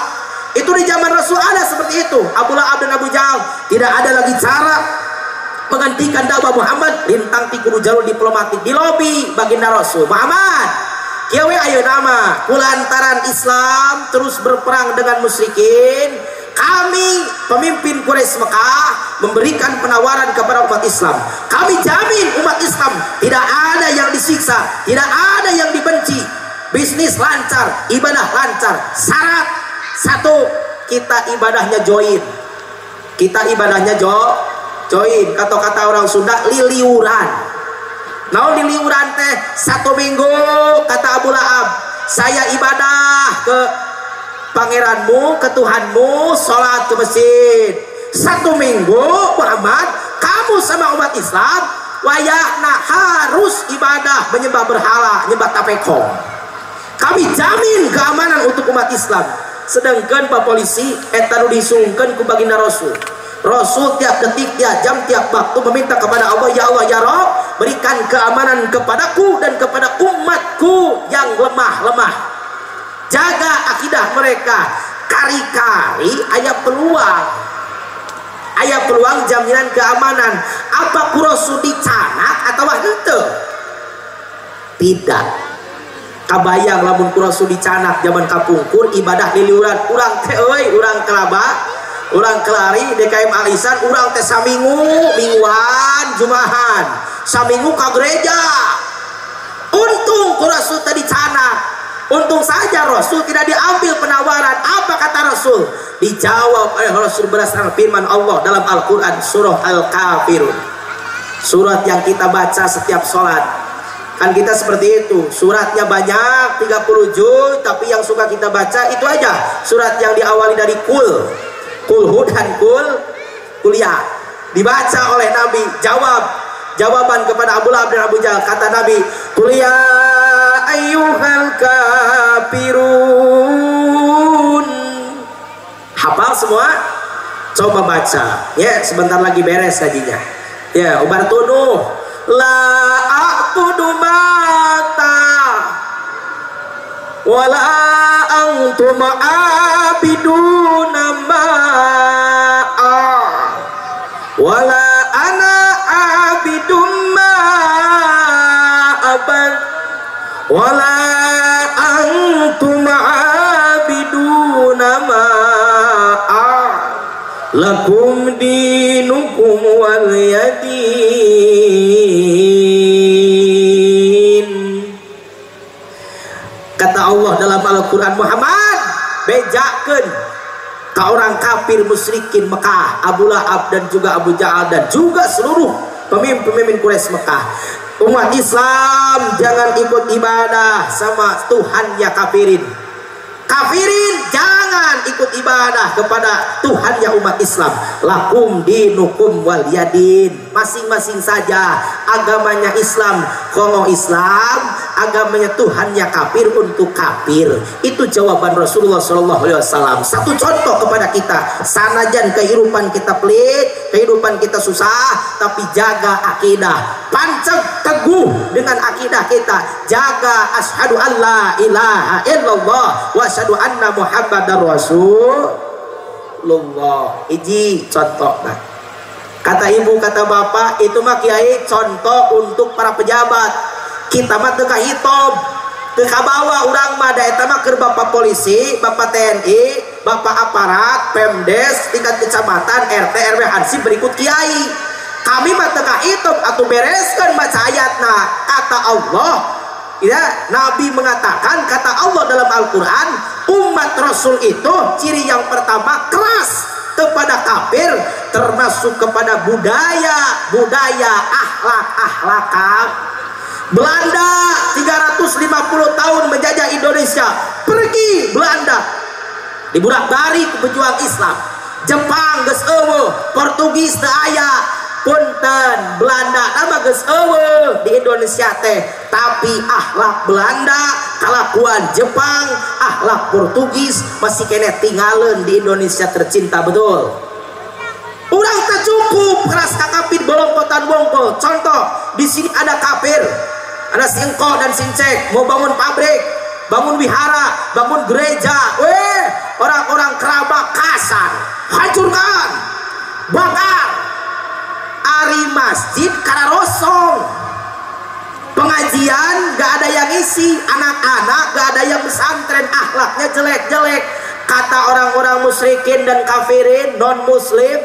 Itu di zaman Rasul ada seperti itu. Abu Lahab dan Abu Jahal, tidak ada lagi cara menghentikan dakwah Muhammad, lintang tikuru jalur diplomatik di lobi baginda Rasul Muhammad. Kiawe ayo nama kulantaran Islam terus berperang dengan musyrikin, kami pemimpin Quraisy Mekah memberikan penawaran kepada umat Islam. Kami jamin umat Islam tidak ada yang disiksa, tidak ada yang dibenci. bisnis lancar, ibadah lancar. Syarat satu, kita ibadahnya join. Kita ibadahnya join. Kata-kata orang Sunda, liliuran. Nah, liliuran teh 1 minggu, kata Abu Lahab, saya ibadah ke pangeranmu, ke Tuhanmu, sholat ke masjid. 1 minggu Muhammad, kamu sama umat Islam wayahna harus ibadah menyembah berhala, nyembah tapekong. Kami jamin keamanan untuk umat Islam. Sedangkan Pak Polisi eta nu disungkeun ku baginda Rasul. Rasul tiap detik, tiap jam, tiap waktu meminta kepada Allah, ya Allah ya Rabb, berikan keamanan kepadaku dan kepada umatku yang lemah. Jaga akidah mereka. Kari-kari aya peluang jaminan keamanan. Apa ku Rasul dicanak atau henteu? Tidak. Kabayang lamun ku Rasul dicanak zaman kapungkur ibadah liliuran, urang teh euy, urang kelaba, urang kelari DKM alisan, urang teh mingguan jumahan, saminggu ka gereja. Untung ku Rasul tadi canak. Untung saja Rasul tidak diambil penawaran. Apa kata Rasul? Dijawab oleh Rasul berdasarkan firman Allah dalam Al-Quran surah Al-Kafirun, surat yang kita baca setiap sholat. Kan kita seperti itu, suratnya banyak 30 juz, tapi yang suka kita baca itu aja surat yang diawali dari kul dan kuliah. Dibaca oleh Nabi, jawaban kepada Abu Lahab dan Abu Jahal. Kata Nabi, kuliah ayyuhal kafirun. Hafal semua? Coba baca ya, sebentar lagi beres kajinya ya. Ubar tunuh la a'budu mata wala antum abiduna ma'a wala ana abidum ma'abad wala antum abiduna ma'a lakum dinukum waliyadin. Kata Allah dalam Al-Quran, Muhammad bejakeun ka orang kafir musyrikin Mekah, Abu Lahab dan juga Abu Jahal dan juga seluruh pemimpin Quraisy Mekah. Umat Islam jangan ikut ibadah sama Tuhan ya kafirin. Kafirin jangan ikut ibadah kepada Tuhan ya umat Islam. Lakum dinukum waliyadin. Masing-masing saja agamanya Islam, kono Islam, agamanya Tuhan ya kafir untuk kafir. Itu jawaban Rasulullah SAW. Satu contoh kepada kita. Sanajan kehidupan kita pelit, kehidupan kita susah, tapi jaga akidah. Panceg teguh dengan akidah kita. Jaga asyhadu an la ilaha illallah wa asyhadu anna muhammadar rasulullah. Iji contoh nah. Kata ibu, kata bapak, itu mah kiai contoh untuk para pejabat. Kita mah teu kahitom, teu kabawa urang mah da eta mah keur bapak polisi, bapak TNI, bapak aparat, Pemdes, tingkat kecamatan, RT, RW, hansip berikut kiai. Kami mah teu kahitom atuh bereskeun baca ayatna. Kata Allah, ya, Nabi mengatakan, kata Allah dalam Al-Quran, umat Rasul itu ciri yang pertama keras kepada kafir, termasuk kepada budaya akhlak. Belanda 350 tahun menjajah Indonesia, pergi Belanda diburak-balik pejuang Islam. Jepang geus eueuh, Portugis teu aya, punten Belanda nama geus eueuh di Indonesia teh, tapi akhlak Belanda, kelakuan Jepang, akhlak Portugis masih kena tinggalin di Indonesia tercinta. Betul. Urang teh cukup keras kakapin bolong-potan bongkol. Contoh, di sini ada kafir, ada singko dan sincek mau bangun pabrik, bangun wihara, bangun gereja, orang-orang kerabat kasar, hancurkan, bakar. Ari masjid karena rosong, pengajian gak ada yang isi, anak-anak gak ada yang pesantren, akhlaknya jelek-jelek. kata orang-orang musyrikin dan kafirin non muslim,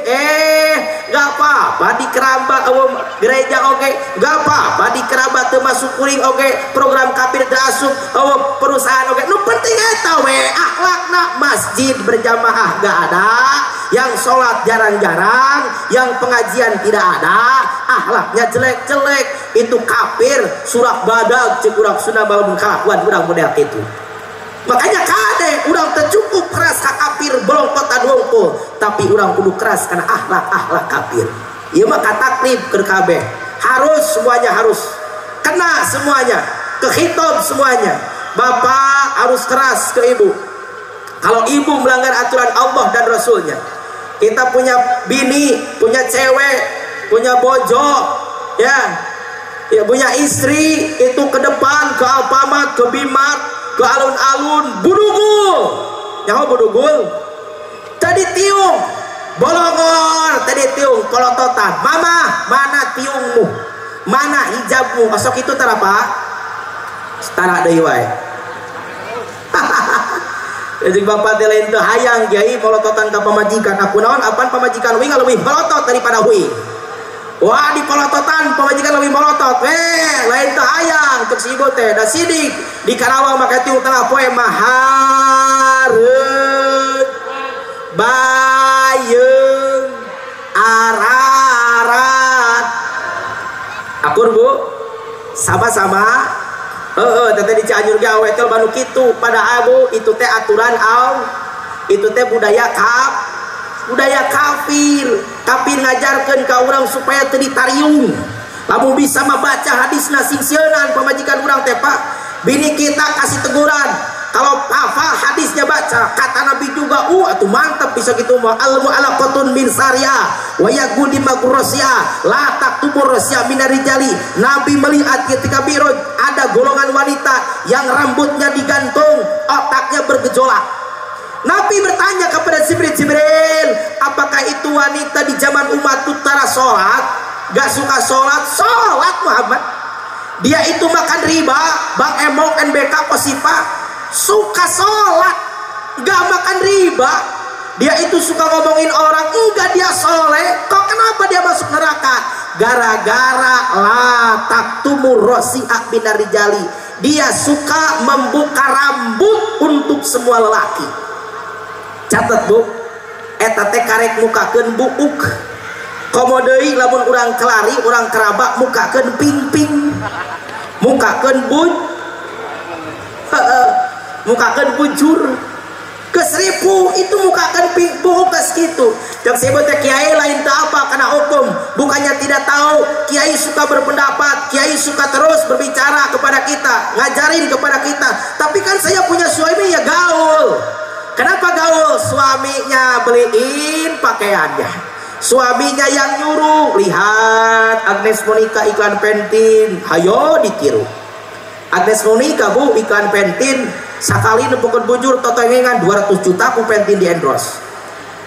gak apa-apa di kerabat gereja oke, gak apa-apa di kerabat termasuk kuring oke, program kafir terasuk perusahaan oke, nu penting eta we akhlakna masjid berjamaah gak ada, yang sholat jarang-jarang, yang pengajian tidak ada, akhlaknya jelek-jelek, itu kafir surak badag cek urang Sunda balun kalakuan urang model itu. Makanya kade urang tercukup keras ka kafir belum kota dongkul, tapi urang kudu keras karena akhlak kafir. Ieu mah kataklif keur kabeh. Harus semuanya harus kena semuanya, kehitung semuanya. Bapak harus keras ke ibu. Kalau ibu melanggar aturan Allah dan Rasulnya, kita punya bini, punya cewek, punya bojo, ya punya istri, itu ke depan, ke Alfamart, ke Bimart, ke alun-alun, budugul, nyaho budugul, tadi tiung, bolongor, tadi tiung, kolototan, mama, mana tiungmu, mana hijabmu, osok itu tara pak, tara deui wae. Jadi bapak lain teu hayang kiai polototan ka pamajikan, aku naon apaan pamajikan wing leuwih polotot daripada wing. Wah di polototan pamajikan leuwih polotot, lain teu hayang cek si ibu teh da sidik di Karawang make tiung tengah poe mahareut bayeung ararat. Akur bu sama-sama teteh di Cianjur ge awe teh banu kitu pada abu itu teh aturan itu teh budaya kafir ngajarkeun ka urang supaya teu ditariung. Lamun bisa membaca hadisna sing sieun pamajikan urang teh Pak, bini kita kasih teguran, kalau hafal hadisnya baca kata Nabi juga atuh mantep bisa gitu mah. Almu ala qatun min sarya wa yaqudi magrosya la taktubur rasya minarijali. Nabi melihat ketika Mi'raj ada golongan wanita yang rambutnya digantung, otaknya bergejolak. Nabi bertanya kepada Jibril, apakah itu wanita di zaman umat utara sholat? Gak suka sholat Muhammad. Dia itu makan riba, Bang Emok NBK Posipa, suka sholat, gak makan riba. Dia itu suka ngomongin orang, enggak dia soleh, kok kenapa dia masuk neraka? Gara-gara la taktumur rosi'ak binarijali, dia suka membuka rambut untuk semua lelaki. Catat bu, eta teh karek mukakeun buuk. Komodeui lamun urang kelari, urang keraba mukakeun ping-ping, mukakeun mukakeun bujur. Keseripu itu mukakan buuk kes gitu. Yang sebut kiai lain tak apa karena hukum, bukannya tidak tahu. Kiai suka berpendapat, kiai suka terus berbicara kepada kita, ngajarin kepada kita. Tapi kan saya punya suami ya gaul. Kenapa gaul? Suaminya beliin pakaiannya, suaminya yang nyuruh. Lihat Agnes Monica iklan Pentin, hayo ditiru. Agnes Monica bu iklan Pentin sakali nepukun bujur totengengan 200 juta ku Pentin di endorse.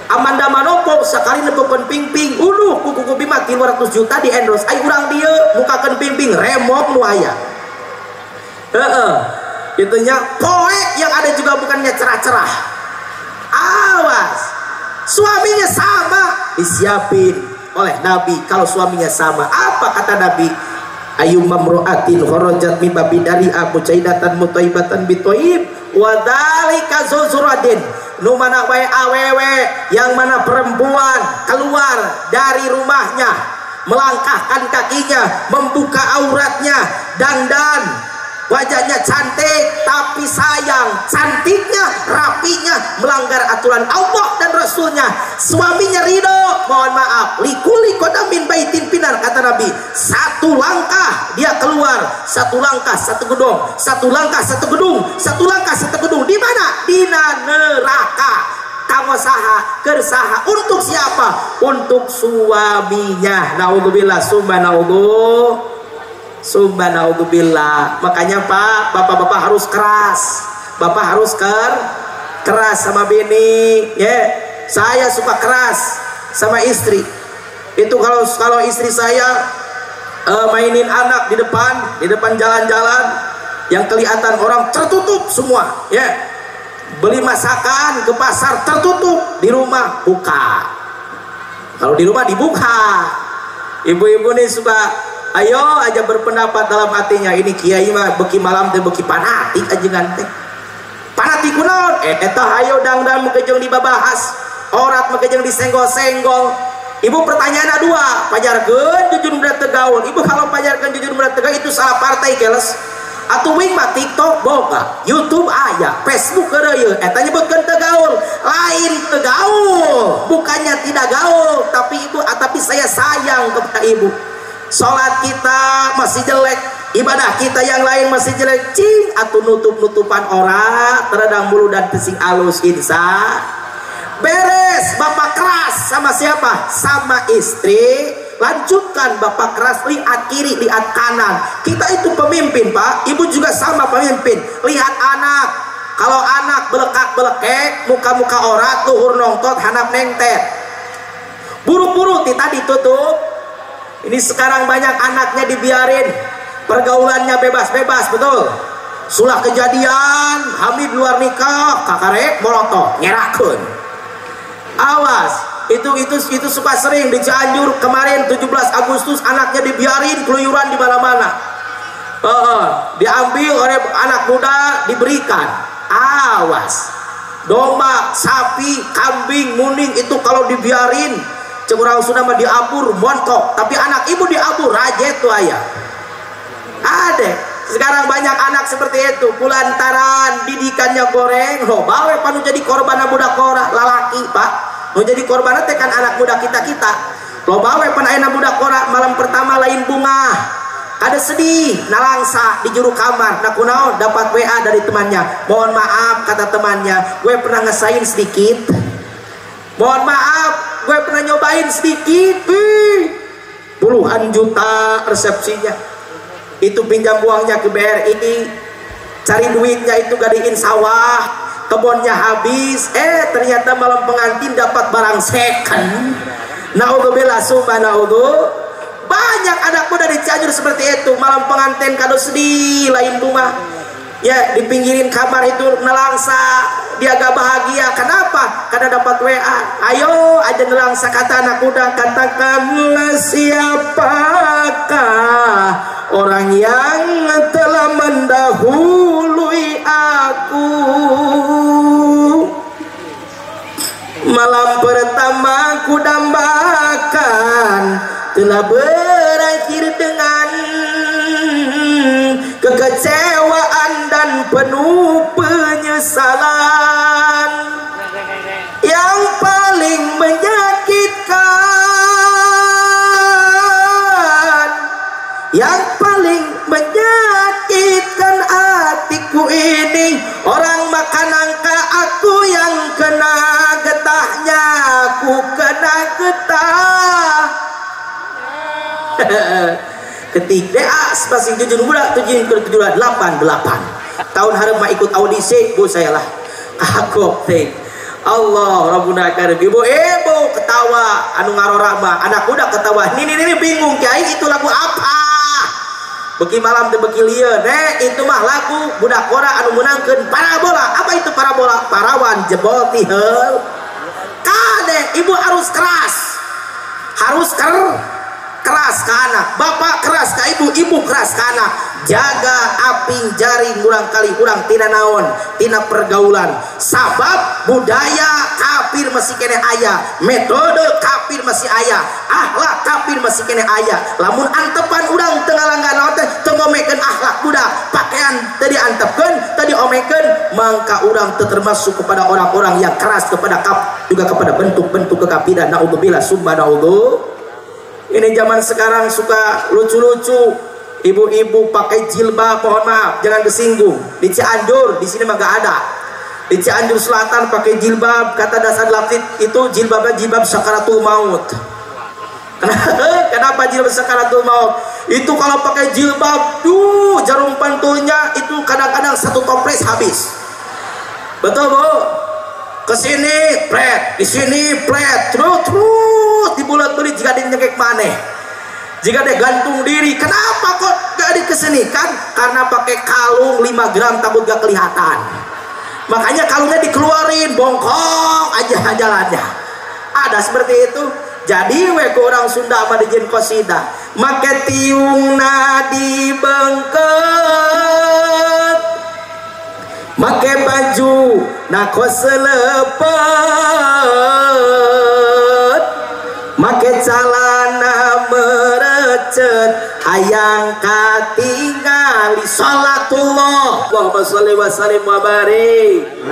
Amanda Manopo sakali nepukun ping-ping kuku mati 200 juta di endorse. Ai urang dieu mukakeun ping-ping remok nu aya. Itunya poek yang ada juga bukannya cerah-cerah. Awas, suaminya sama disiapin oleh Nabi. Kalau suaminya sama, apa kata Nabi? Ayu mamroatin kharajat min babidari mucaidatan mutaibatan bitoib wa dzalika zuzuradin. Nu mana bae awewe yang mana perempuan keluar dari rumahnya, melangkahkan kakinya, membuka auratnya, dandan, wajahnya cantik, tapi sayang cantiknya, rapinya melanggar aturan Allah dan Rasulnya. Suaminya ridho, mohon maaf, likuli kodamin baitin pinar kata Nabi. Satu langkah dia keluar, satu langkah satu gedung, satu langkah satu gedung, satu langkah satu gedung. Di mana? Di neraka. Kamu saha kersaha untuk siapa? Untuk suaminya. Naudzubillah subhanallah. Makanya Pak, bapak-bapak harus keras. Bapak harus keras sama bini. Saya suka keras sama istri. Itu kalau istri saya mainin anak di depan jalan-jalan yang kelihatan orang tertutup semua, beli masakan ke pasar tertutup, di rumah buka. Kalau di rumah dibuka. Ibu-ibu nih suka ayo aja berpendapat dalam hatinya, ini kiai mah beki malam teh beki fanatik aja ganteng. Fanatik kunaon? Eta ayo dangdang mekejeng dibabahas, orat mekejeng disenggol-senggol. Ibu pertanyaan dua, pajarkeun jujur berat tegaul. Ibu kalau pajarkeun jujur berat tegaul itu salah partai keles. Atuh wing mah TikTok boga, YouTube aya, Facebook keureuy. Eta nyebutkeun tegaul, lain tegaul. Bukannya tidak gaul, tapi ibu, tapi saya sayang kepada ibu. Salat kita masih jelek, ibadah kita yang lain masih jelek, cing atuh nutup-nutupan ora, teredang bulu dan pesing alus insya beres. Bapak keras sama siapa? Sama istri. Lanjutkan bapak keras, lihat kiri, lihat kanan. Kita itu pemimpin pak, ibu juga sama pemimpin. Lihat anak, kalau anak belekak-belekek, muka-muka ora, tuhur nongtot, hanap nengtet. Buru-buru kita ditutup. Ini sekarang banyak anaknya dibiarin, pergaulannya bebas-bebas, betul. Sulah kejadian, Hamid luar nikah, kakarek molotov, nyerakeun. Awas. Itu suka sering di Cianjur kemarin 17 Agustus anaknya dibiarin keluyuran di mana-mana. Diambil oleh anak muda diberikan. Awas. Domba, sapi, kambing, muning itu kalau dibiarin curang sudah mah diabur montok, tapi anak ibu diabur rajet tuh ayah. Ada. Sekarang banyak anak seperti itu, kulantaran didikannya goreng, bawe panu jadi korban budak kora lalaki, Pak. Mau jadi korban teh kan anak muda kita lo bawa pan ayeuna budak kora malam pertama lain bunga ada sedih nalangsa di juru kamar nah kunaon dapat WA dari temannya, mohon maaf kata temannya, gue pernah ngesain sedikit, mohon maaf gue pernah nyobain sedikit, puluhan juta resepsinya itu, pinjam uangnya ke BRI, cari duitnya itu gadiin sawah, kebunnya habis, ternyata malam pengantin dapat barang second. Naudzubillah subhanahu. Banyak anak muda di Cianjur seperti itu, malam pengantin kado sedih lain bunga. Ya dipinggirin kamar itu nelangsa, dia gak bahagia. Kenapa? Karena dapat WA. Ayo aja nelangsa kata anak muda, katakanlah siapakah orang yang telah mendahului aku. Malam pertama ku dambakan telah berakhir dengan kekecewaan dan penuh penyesalan. Yang paling menyakitkan, yang paling menyakitkan hatiku ini, orang makan nangka aku yang kena getahnya, aku kena getah. Ketik DA spasi jujur muda 788 tahun harema ikut audisi bu saya lah aku teh Allah Rabbuna Karim. Ibu ketawa anu ngarorama anak muda ketawa ini bingung kiai itu lagu apa beki malam teh beki lieu itu mah lagu budak kora anu menangkeun parabola. Apa itu parabola? Parawan jebol ti heul kade. Ibu harus keras, harus keras ke anak, bapak keras ke ibu, ibu keras ke anak. Jaga aping jaring urang kali urang tina naon, tina pergaulan. Sabab budaya kafir masih kene aya, metode kafir masih aya, akhlak kafir masih kene aya. Lamun antepan urang teu ngalanggan naon teh teu ngomekeun akhlak budak, pakaian teu diantepkeun, teu diomekeun, mangka urang teu termasuk kepada orang-orang yang keras kepada juga kepada bentuk-bentuk kekafiran. Naudzubillah summa naudzu. Ini zaman sekarang suka lucu-lucu, ibu-ibu pakai jilbab, mohon maaf jangan disinggung. Di Cianjur di sini mah gak ada. Di Cianjur Selatan pakai jilbab, kata dasar lafid itu jilbabnya jilbab sakaratul maut. Kenapa jilbab sakaratul maut? Itu kalau pakai jilbab, jarum pantulnya itu kadang-kadang satu toples habis. Betul bu? Kesini pret, di sini pret, terus dibulat beli jika dinyekek maneh, jika dia gantung diri. Kenapa kok gak dikesini kan? Karena pakai kalung 5 gram takut gak kelihatan. makanya kalungnya dikeluarin, bongkok aja jalannya. Ada seperti itu. Jadi we ku orang Sunda mah dijin qasidah, make tiungna dibengket, make baju na koselepet, make calana merecet, hayang katingali salatullah. Allahumma sholli wa sallim wa barik.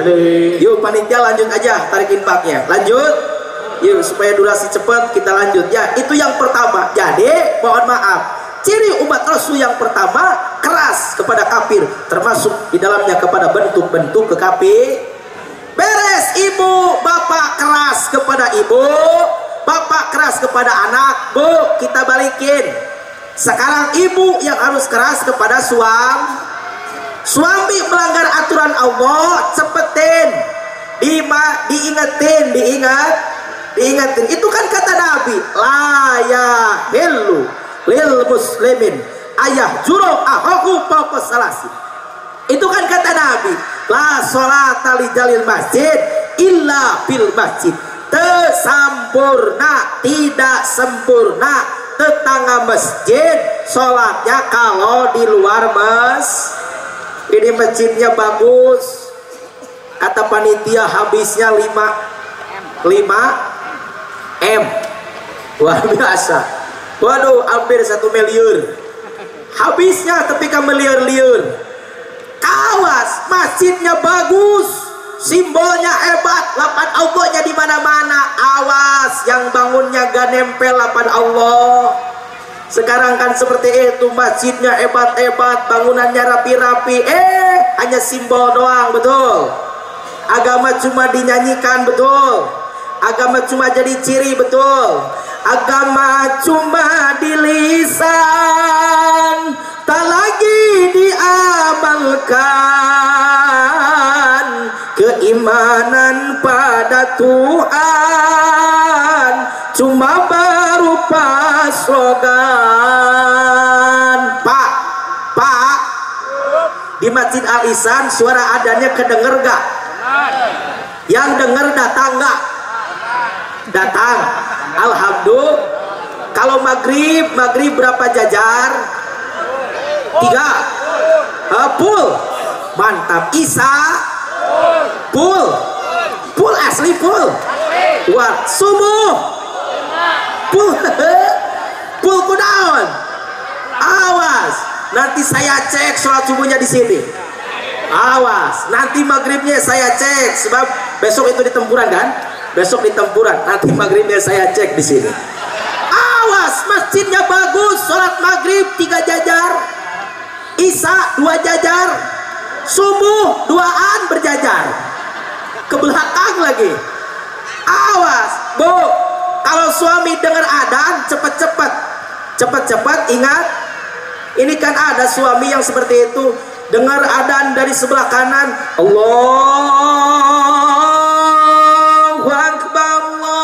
Yuk panitia lanjut aja tarik infaknya. Lanjut. Yuk supaya durasi cepat kita lanjut ya. Itu yang pertama. Jadi mohon maaf, ciri umat Rasul yang pertama keras kepada kafir, termasuk di dalamnya kepada bentuk-bentuk kekafir. Beres ibu bapak keras kepada ibu, bapak keras kepada anak. Bu, kita balikin. Sekarang ibu yang harus keras kepada suami. Suami melanggar aturan Allah, cepetin, diingetin. Itu kan kata Nabi, la yahillu lil muslimin ayah juro ahoku fawqa salasi. Itu kan kata Nabi, la sholata li jalil masjid illa bil masjid. Tesampurna, tidak sempurna tetangga masjid sholatnya kalau di luar ini masjidnya bagus, kata panitia habisnya 5 M, luar biasa. Waduh, hampir 1 miliar habisnya, ketika meliur-liur. Kawas, masjidnya bagus, simbolnya hebat, lapan Allahnya di mana-mana. Awas, yang bangunnya gak nempel lapan Allah. Sekarang kan seperti itu, masjidnya hebat-hebat, bangunannya rapi-rapi, hanya simbol doang, betul. Agama cuma dinyanyikan, betul. Agama cuma jadi ciri, betul. Agama cuma di lisan, tak lagi diamalkan. Keimanan pada Tuhan cuma berupa slogan. Pak, di Masjid Al Ihsan suara adanya kedenger gak? Yang denger datang gak? Datang. Alhamdulillah. Kalau maghrib berapa jajar? 3. Full. Mantap. Isya full asli full. Wah, subuh full kudaon. Awas, nanti saya cek sholat subuhnya di sini. Awas, nanti maghribnya saya cek, sebab besok itu di tempuran kan? Besok di tempuran, nanti maghribnya saya cek di sini. Awas, masjidnya bagus, sholat maghrib 3 jajar, isya 2 jajar, subuh 2an berjajar, ke belakang lagi. Awas, Bu, kalau suami dengar adzan cepet-cepet ingat, ini kan ada suami yang seperti itu, dengar adzan dari sebelah kanan, Allahu Akbar, Allahu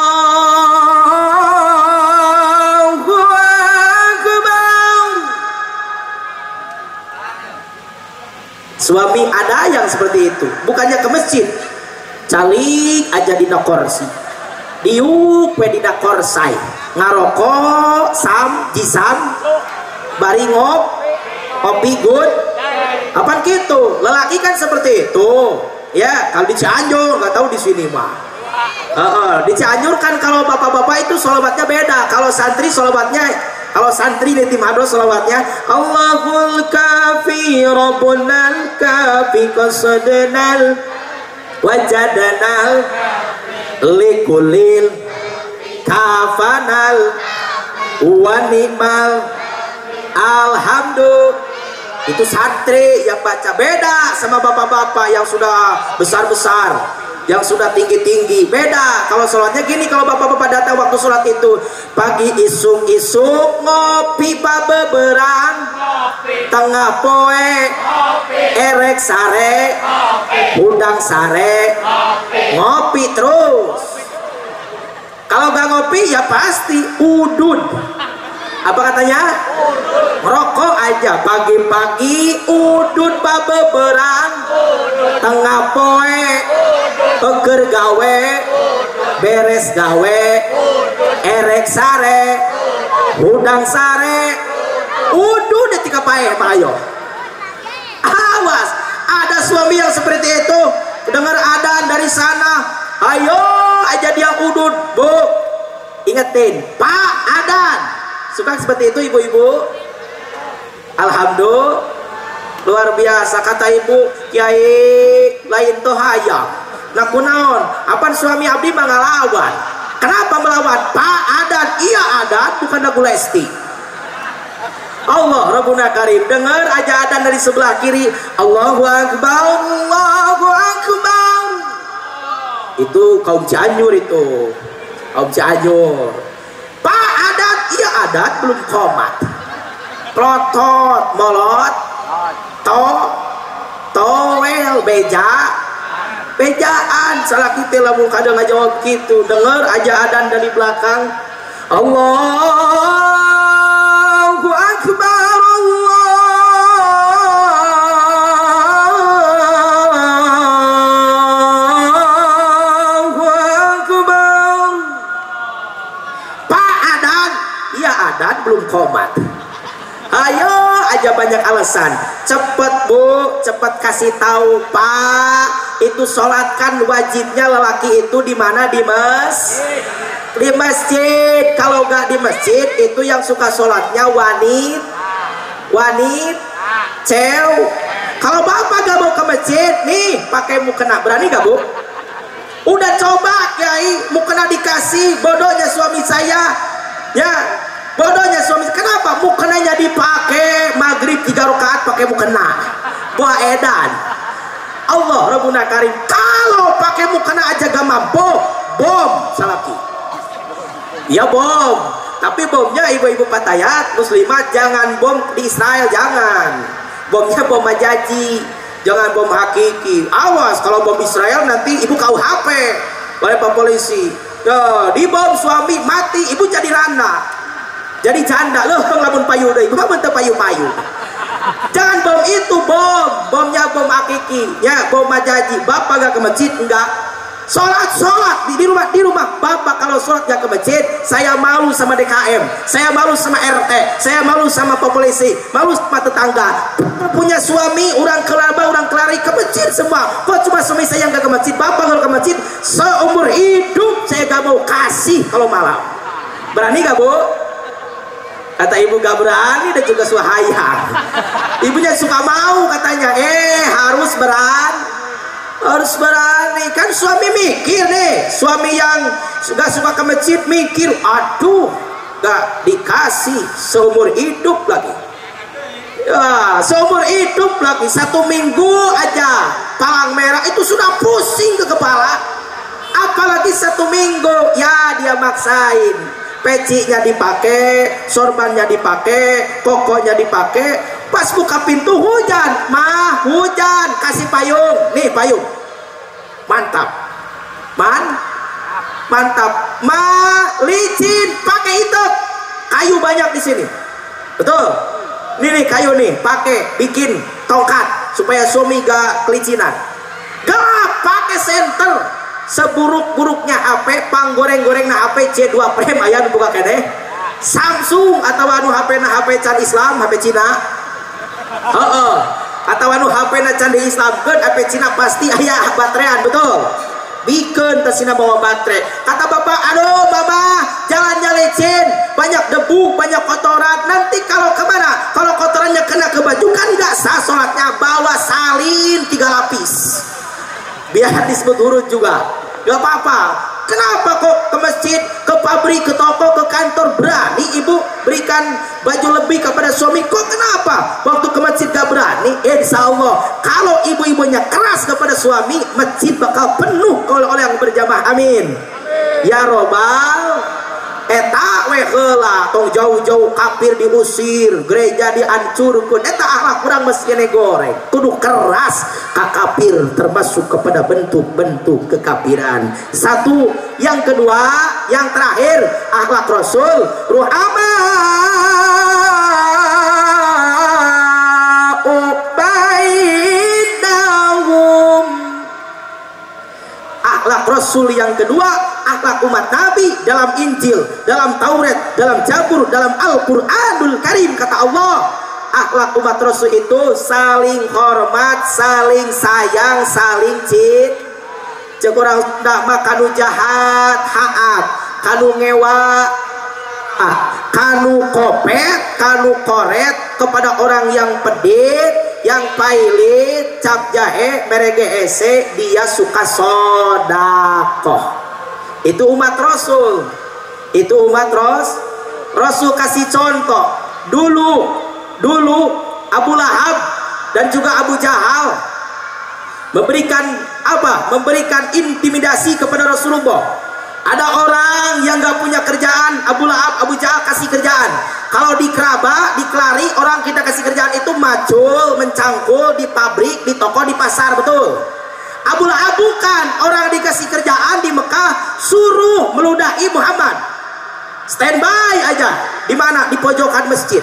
Akbar. Suami ada yang seperti itu, bukannya ke masjid, calik aja di korsi, diuk we di korsai, ngarokok jisam bari ngopi good apaan gitu. Lelaki kan seperti itu ya. Kalau di Cianjur nggak tahu di sini mah. Di Cianjur kan kalau bapak-bapak itu sholawatnya beda. Kalau santri di tim hadro sholawatnya Allahul kafi Rabbunal kafi qasadnal wajadnal likulil kafanal wanimal alhamdulillah. Itu santri yang baca, beda sama bapak-bapak yang sudah besar-besar, yang sudah tinggi-tinggi, beda. Kalau sholatnya gini, kalau bapak-bapak datang waktu sholat itu pagi isuk-isuk ngopi babeberang, tengah poe erek sare, udang sare, ngopi terus. Kalau gak ngopi ya pasti udun. Apa katanya? Merokok aja. aja pagi-pagi udut babeberang, tengah poe peker gawe, beres gawe, erek sare, udang sare, udut detika pae payo. Awas, ada suami yang seperti itu, dengar adan dari sana, ayo aja dia udut, bu, ingetin, Pak adan, suka seperti itu ibu-ibu. Alhamdulillah, luar biasa kata ibu, Kiai lain tuh hayang. Nah kunaon, apaan suami abdi mengalawan? Kenapa melawan? Pak adan, iya adan, bukan lagu Lesti. Allah Rabbuna Karim, dengar aja adan dari sebelah kiri, Allahu Akbar, Allahu Akbar. Itu kaum Cianjur itu, kaum Cianjur. Pak adan, iya adan, belum komat. Protot, molot, towel, bejaan, salah kita lamun kadang ngajawab gitu. Dengar aja adan dari belakang, Allahu Akbar, Allahu Akbar. Pak adan, iya adan belum komat. Ayo aja banyak alasan, cepet bu, cepet kasih tahu Pak, itu sholatkan wajibnya lelaki itu di mana? Di masjid. Kalau nggak di masjid itu yang suka sholatnya wanit, Kalau bapak gak mau ke masjid, nih pakai mukena, berani gak bu? Udah coba Kiai, mukena dikasih, bodohnya suami saya, ya. Bodohnya suami, kenapa mukenanya dipakai maghrib 3 rakaat pakai mukena? Buah edan. Allah Rabbuna Karim, kalau pakai mukena aja gak mampu, bom salaki. Ya bom, tapi bomnya ibu-ibu patayat muslimat jangan bom di Israel, jangan. Bomnya bom majaji, jangan bom hakiki. Awas kalau bom Israel nanti ibu KUHP oleh Pak Polisi. Ya, di bom suami mati, ibu jadi randa. Jadi canda loh, lamun payu deh, gua bentuk payu-payu. Jangan bom itu, bomnya bom hakiki, ya bom majaji. Bapak gak ke masjid enggak? Sholat di rumah. Bapak kalau sholat gak ke masjid, saya malu sama DKM, saya malu sama RT, saya malu sama polisi, malu sama tetangga. Punya suami, orang kelaba, orang kelari ke masjid semua. Kok cuma suami saya yang gak ke masjid? Bapak kalau ke masjid, seumur hidup saya gak mau kasih kalau malam. Berani gak bu? Kata ibu gak berani dan juga suahayang. Ibunya suka mau katanya, harus berani. Kan suami mikir nih, suami yang gak suka ke masjid mikir, aduh gak dikasih seumur hidup lagi. Ya, seumur hidup lagi, 1 minggu aja palang merah itu sudah pusing ke kepala. Apalagi 1 minggu, ya dia maksain. Pecinya dipakai, sorbannya dipakai, kokonya dipakai. Pas buka pintu hujan, hujan, kasih payung, nih payung, mantap, licin, pakai itu, kayu banyak di sini, betul, nih kayu nih, pakai, bikin tongkat supaya suami gak kelicinan, gak pakai senter. Seburuk-buruknya HP, panggoreng-goreng na HP C2 Prime ayam buka kene Samsung atau anu HP na HP can Islam, HP Cina. Atau anu HP na can di Islam kan HP Cina pasti aya baterean, betul. Bikin tesina bawa baterai. Kata bapak, aduh mama jalannya licin, banyak debu, banyak kotoran. Nanti kalau kemana? Kalau kotorannya kena ke baju kan nggak sah sholatnya. Bawa salin 3 lapis. Biar disebut urut juga. Gak apa-apa. Kenapa kok ke masjid, ke pabrik, ke toko, ke kantor berani ibu berikan baju lebih kepada suami? Kok kenapa waktu ke masjid gak berani? Insya Allah kalau ibu-ibunya keras kepada suami, masjid bakal penuh oleh yang berjamaah. Amin. Ya robbal. Eta heula tong jauh-jauh kafir diusir, gereja dihancurkan. Eta akhlak kurang meski goreng. Kudu keras ka kafir, termasuk kepada bentuk-bentuk kekafiran. Satu, yang kedua, yang terakhir, akhlak Rasul ruhamah. Rasul yang kedua, akhlak umat Nabi dalam Injil, dalam Taurat, dalam Zabur, dalam Al-Qur'anul Karim. Kata Allah, akhlak umat Rasul itu saling hormat, saling sayang, saling cinta. Cek orang Sunda mah kanu jahat haat, kanu ngewa kanu kopet, kanu koret kepada orang yang pedit, yang pailit, cap jahe, merege ese, dia suka sodakoh. Itu umat Rasul. Itu umat Rasul. Kasih contoh. Dulu Abu Lahab dan juga Abu Jahal memberikan apa? Memberikan intimidasi kepada Rasulullah. Ada orang yang gak punya kerjaan, Abu Lahab, Abu Jahal kasih kerjaan. Kalau di Keraba, di Kelari, orang kita kasih kerjaan itu macul, mencangkul di pabrik, di toko, di pasar, betul. Abu Lahab bukan, orang dikasih kerjaan di Mekah, suruh meludahi Muhammad. Standby aja. Di mana? Di pojokan masjid.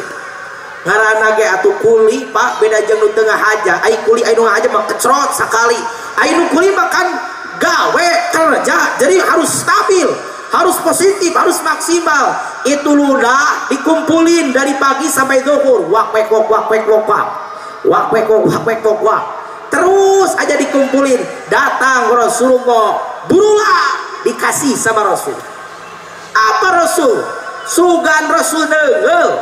Ngaranna ge atuh kuli, Pak, beda jeung nu tengah aja. Ai kuli ai nu aja mah kecrot sakali. Ai nu kuli makan gawe kerja, jadi harus stabil, harus positif, harus maksimal. Itu ludah dikumpulin dari pagi sampai zuhur, wak wek wak wak wek wak wak wak wek wak wek wak wak, terus aja dikumpulin. Datang Rasulullah, burulah dikasih sama Rasul. Apa Rasul? Sugan Rasul neugel,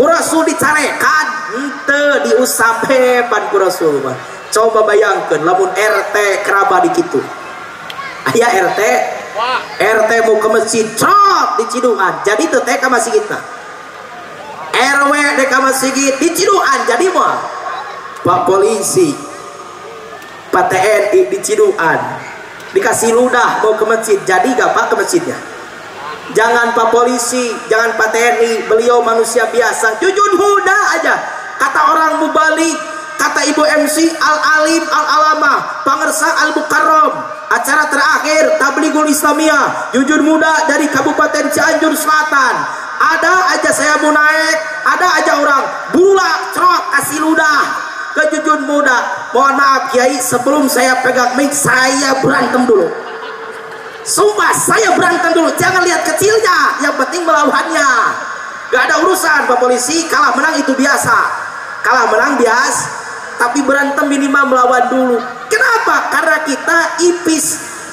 ku Rasul dicarekan, henteu diusap hebat ku Rasul mah. Coba bayangkan, lamun RT keraba di kitu. Aya RT mau ke masjid, trot di Cidungan, jadi teu teh ka masjid kita. RW dek ka masjid di Cidungan, jadi mah Pak polisi, Pak TNI di Cidungan dikasih ludah mau ke masjid, jadi gak Pak ke masjidnya? Jangan Pak polisi, jangan Pak TNI, beliau manusia biasa, jujur huda aja. Kata orang mubalik, kata ibu MC Al-Alim Al-Alamah, Pangersa Al-Mukarram, acara terakhir Tabligul Islamiyah, jujur muda dari Kabupaten Cianjur Selatan. Ada aja saya mau naik, ada aja orang bulak trot kasih ludah ke jujur muda. Mohon maaf Kiai, sebelum saya pegang mic saya berantem dulu. Sumpah saya berantem dulu, jangan lihat kecilnya, yang penting melawannya. Gak ada urusan Pak polisi, kalah menang itu biasa. Kalah menang biasa, tapi berantem minimal melawan dulu. Kenapa? Karena kita ipis,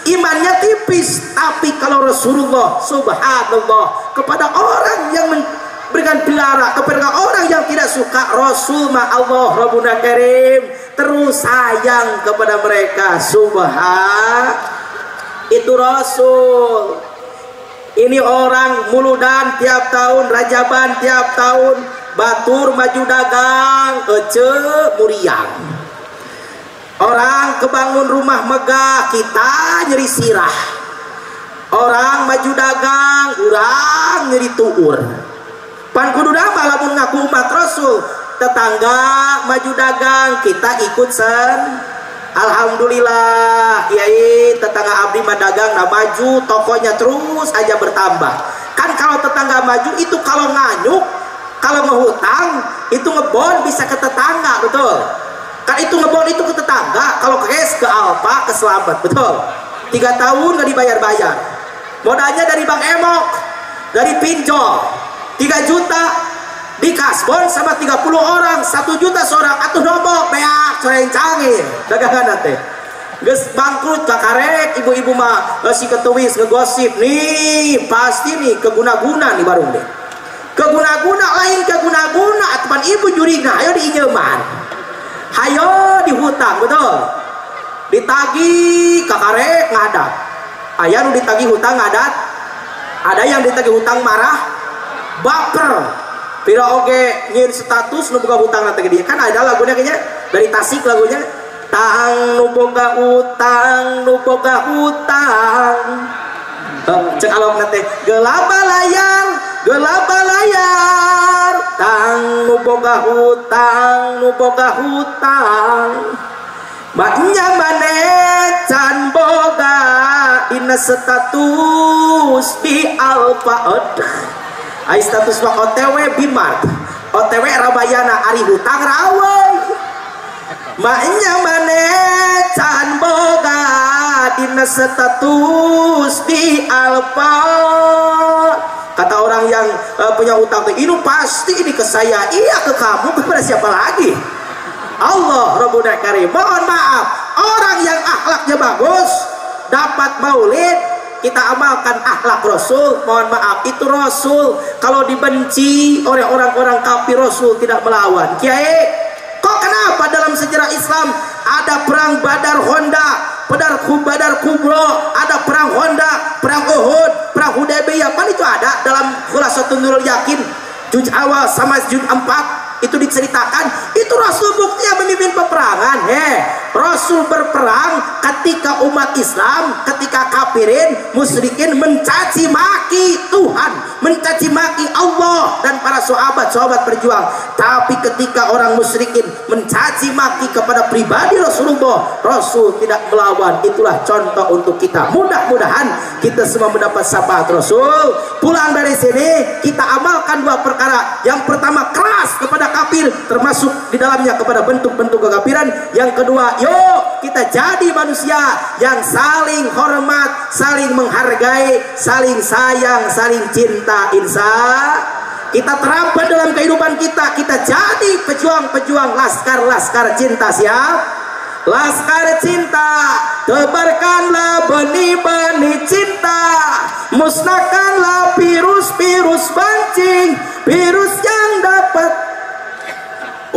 imannya tipis. Tapi kalau Rasulullah subhanallah, kepada orang yang memberikan pilara, kepada orang yang tidak suka, Rasul ma Allah Rabbuna Karim terus sayang kepada mereka. Itu Rasul. Ini orang muludan tiap tahun, Rajaban tiap tahun, batur maju dagang, ece muriang. Orang kebangun rumah megah, kita nyeri sirah. Orang maju dagang, urang nyeri tuur. Pan kudu dama lamun ngaku umat Rasul. Tetangga maju dagang, kita ikut sen. Alhamdulillah, Kiai, tetangga abdi mah dagang nah maju, tokonya terus aja bertambah. Kan kalau tetangga maju itu kalau nganyuk, kalau ngehutang itu ngebon bisa ke tetangga, betul. Kan itu ngebon itu ke tetangga, kalau cash ke Alfa, ke Selamat, betul. 3 tahun gak dibayar-bayar. Modalnya dari Bang Emok, dari pinjol 3 juta, di kasbon sama 30 orang, 1 juta seorang, atuh nombok beak coreng canggih dagangan nanti geus bangkrut kakarek. Ibu-ibu mah si ketuis ngegosip nih, pasti nih keguna-guna nih baru deh, keguna-guna lain keguna-guna atupan ibu jurina ayo diinyeman, hayo dihutang, betul, ditagi kakarek ngadat. Aya nu ditagi hutang ngadat, ada yang ditagi hutang marah baper. Pira oge nyin status nu boga hutang nanti dia. Kan ada lagunya kayaknya dari Tasik lagunya. Tang nu boga hutang, nu boga hutang. Cek alok nanti gelap layar, gelap layar. Tang nu boga hutang, nu boga hutang. Maknya mane can boga dina status di Alfa. Ai status mah OTW Bimart, OTW Rabayana, ari hutang rawai. Maknya mane can boga dina status di Alfa. Kata orang yang punya utang, ini pasti ini ke saya. Iya, ke kamu, kepada siapa lagi? Allah Rabbul Karim. Mohon maaf, orang yang akhlaknya bagus dapat maulid, kita amalkan akhlak Rasul. Mohon maaf, itu Rasul kalau dibenci oleh orang-orang kafir, Rasul tidak melawan. Kiai, kok kenapa dalam sejarah Islam ada perang Badar Honda, Badar Kubro, ada perang Honda, perang Uhud, perang Hudaybiyah? Pan itu ada dalam Khulasatul Nurul Yakin juz awal sama juz 4 itu diceritakan. Itu Rasul bukti yang memimpin peperangan. Rasul berperang ketika umat Islam, ketika kafirin, musyrikin mencaci maki Tuhan, mencaci maki Allah dan para sahabat berjuang. Tapi ketika orang musyrikin mencaci maki kepada pribadi Rasulullah, Rasul tidak melawan. Itulah contoh untuk kita. Mudah-mudahan kita semua mendapat syafaat Rasul. Pulang dari sini kita amalkan dua perkara. Yang pertama, keras kepada kafir, termasuk di dalamnya kepada bentuk-bentuk kekafiran. Yang kedua, yuk kita jadi manusia yang saling hormat, saling menghargai, saling sayang, saling cinta. Insya kita terapkan dalam kehidupan kita. Kita jadi pejuang-pejuang laskar cinta. Siap? Laskar cinta, tebarkanlah benih-benih cinta, musnahkanlah virus-virus bancing, virus yang dapat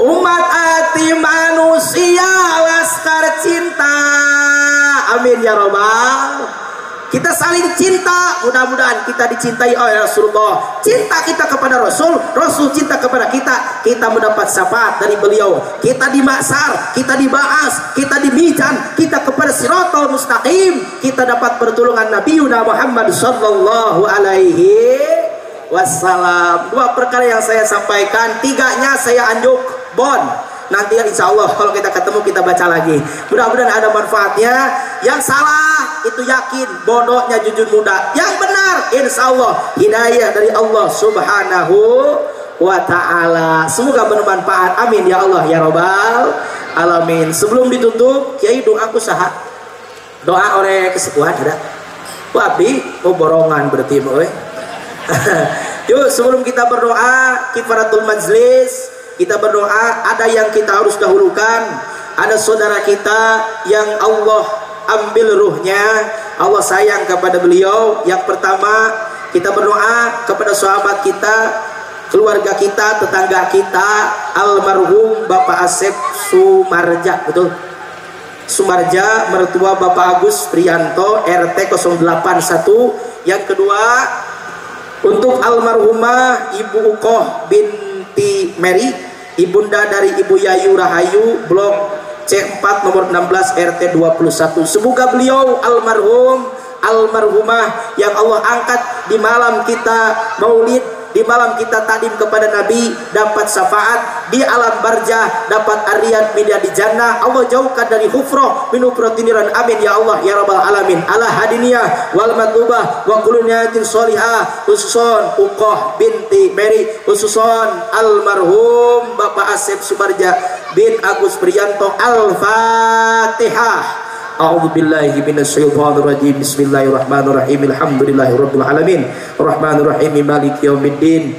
umat hati manusia. Laskar cinta, amin ya robbal. Kita saling cinta, mudah-mudahan kita dicintai oleh Rasulullah. Cinta kita kepada Rasul, Rasul cinta kepada kita, kita mendapat syafaat dari beliau. Kita di mahsyar, kita dibahas, kita di mizan, kita kepada Siratal Mustaqim, kita dapat pertolongan Nabi Muhammad sallallahu alaihi wassalam. Dua perkara yang saya sampaikan, tiganya saya anjuk bon. Nanti insya Allah kalau kita ketemu kita baca lagi. Mudah-mudahan ada manfaatnya. Yang salah itu yakin bodohnya jujur muda. Yang benar insya Allah hidayah dari Allah subhanahu wa ta'ala. Semoga bermanfaat, amin ya Allah ya robbal alamin. Sebelum ditutup, Kiai doaku saha. Doa oleh kesepuhan ada. Wabi mau borongan berarti boy. Yuk sebelum kita berdoa kifaratul majlis, kita berdoa. Ada yang kita harus dahulukan. Ada saudara kita yang Allah ambil ruhnya, Allah sayang kepada beliau. Yang pertama kita berdoa kepada sahabat kita, keluarga kita, tetangga kita, almarhum Bapak Asep Sumarja. Betul, Sumarja, mertua Bapak Agus Prianto, RT 081. Yang kedua untuk almarhumah Ibu Ukoh binti Mary, ibunda dari Ibu Yayu Rahayu, blok C4 nomor 16 RT 21. Semoga beliau almarhumah yang Allah angkat di malam kita maulid, di malam kita takdim kepada Nabi, dapat syafaat di alam barzah, dapat arian media di jannah. Allah jauhkan dari hufrah minu protiniran, amin ya Allah ya rabbal alamin. Ala hadiniyah wal matubah wa kuluniyatin sholihah, khususon Ukoh binti Mary, khususon almarhum Bapak Asep Sumarja bin Agus Prianto. Al-Fatihah. A'udzu billahi minasyaitonir rajim. Bismillahirrahmanirrahim. Alhamdulillahirabbil alamin. Arrahmanir rahim. Maliki yaumiddin.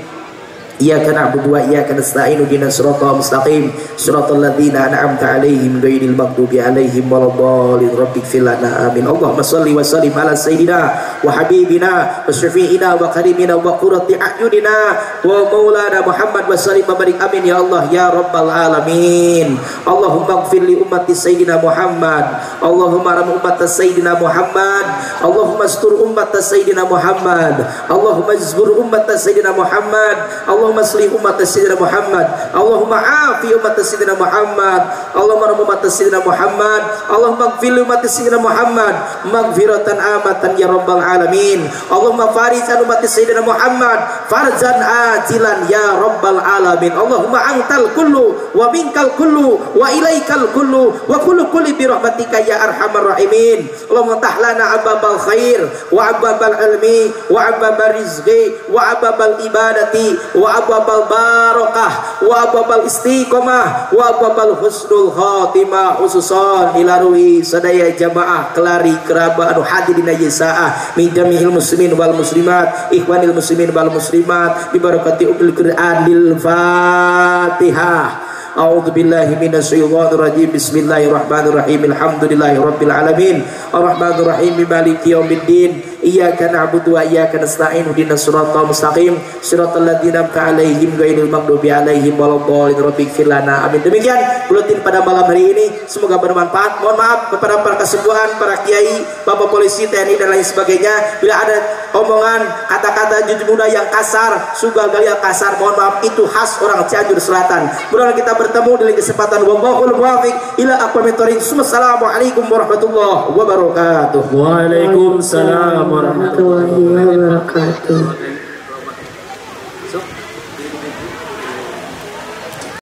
Iyyaka na'budu wa iyyaka nasta'in. Ihdinas siratal mustaqim. Siratal ladzina an'amta 'alaihim ghairil maghdubi 'alaihim waladdallin. Rabbighfir lana amin. Allahumma shalli wa sallim ala sayyidina wa habibina wa syafi'ina wa karimina wa qurrati a'yunina wa maulana Muhammad wa sallim wa barik amin ya Allah ya rabbal alamin. Allahumma ighfir li ummati sayyidina Muhammad. Allahumma arham ummata sayyidina Muhammad. Allahumma astur ummata sayyidina Muhammad. Allahumma azkur ummata sayyidina Muhammad. Allahumma aslih umat Sayyidina Muhammad. Allahumma afi umat Sayyidina Muhammad. Allahumma rahmu umat Sayyidina Muhammad. Allahumma ighfir umat Sayyidina Muhammad maghfiratan amatan ya rabbal alamin. Allahumma farizan umat Sayyidina Muhammad farzan ajilan ya rabbal alamin. Allahumma antal kullu wa minkal kullu wa ilaikal kullu wa kulli bi rahmatika ya arhamar rahimin. Allahumma tahlana ababal khair wa ababal ilmi wa ababal rizqi wa ababal ibadati wa abwabal barokah wa abwabal istiqomah wa abwabal husnul khatimah khususon ilarui sadaya jamaah kelari kerabat anu hadirin saah min jami'il muslimin wal muslimat ikhwanil muslimin wal muslimat bi barakati umul Qur'anil Fatihah. A'udzu billahi minasyaitonir rajim. Bismillahirrahmanirrahim. Alhamdulillahirabbil alamin. Arrahmanir rahim. Maliki yaumiddin. Iyyaka na'budu wa iyyaka nasta'in. Ihdinas siratal mustaqim. Siratal ladzina an'amta 'alaihim ghairil maghdubi 'alaihim waladdallin. Rabbighfir lana. Amin. Demikian buletin pada malam hari ini, semoga bermanfaat. Mohon maaf kepada para kesepuhan, para kiai, Bapak polisi, TNI dan lain sebagainya. Bila ada omongan, kata-kata jujur muda yang kasar, sugal galian kasar, mohon maaf, itu khas orang Cianjur Selatan. Mudah-mudahan kita bertemu dalam kesempatan wallahul muwaffiq ila aqwamit thoriq. Assalamualaikum warahmatullahi wabarakatuh. Waalaikumsalam warahmatullahi wabarakatuh.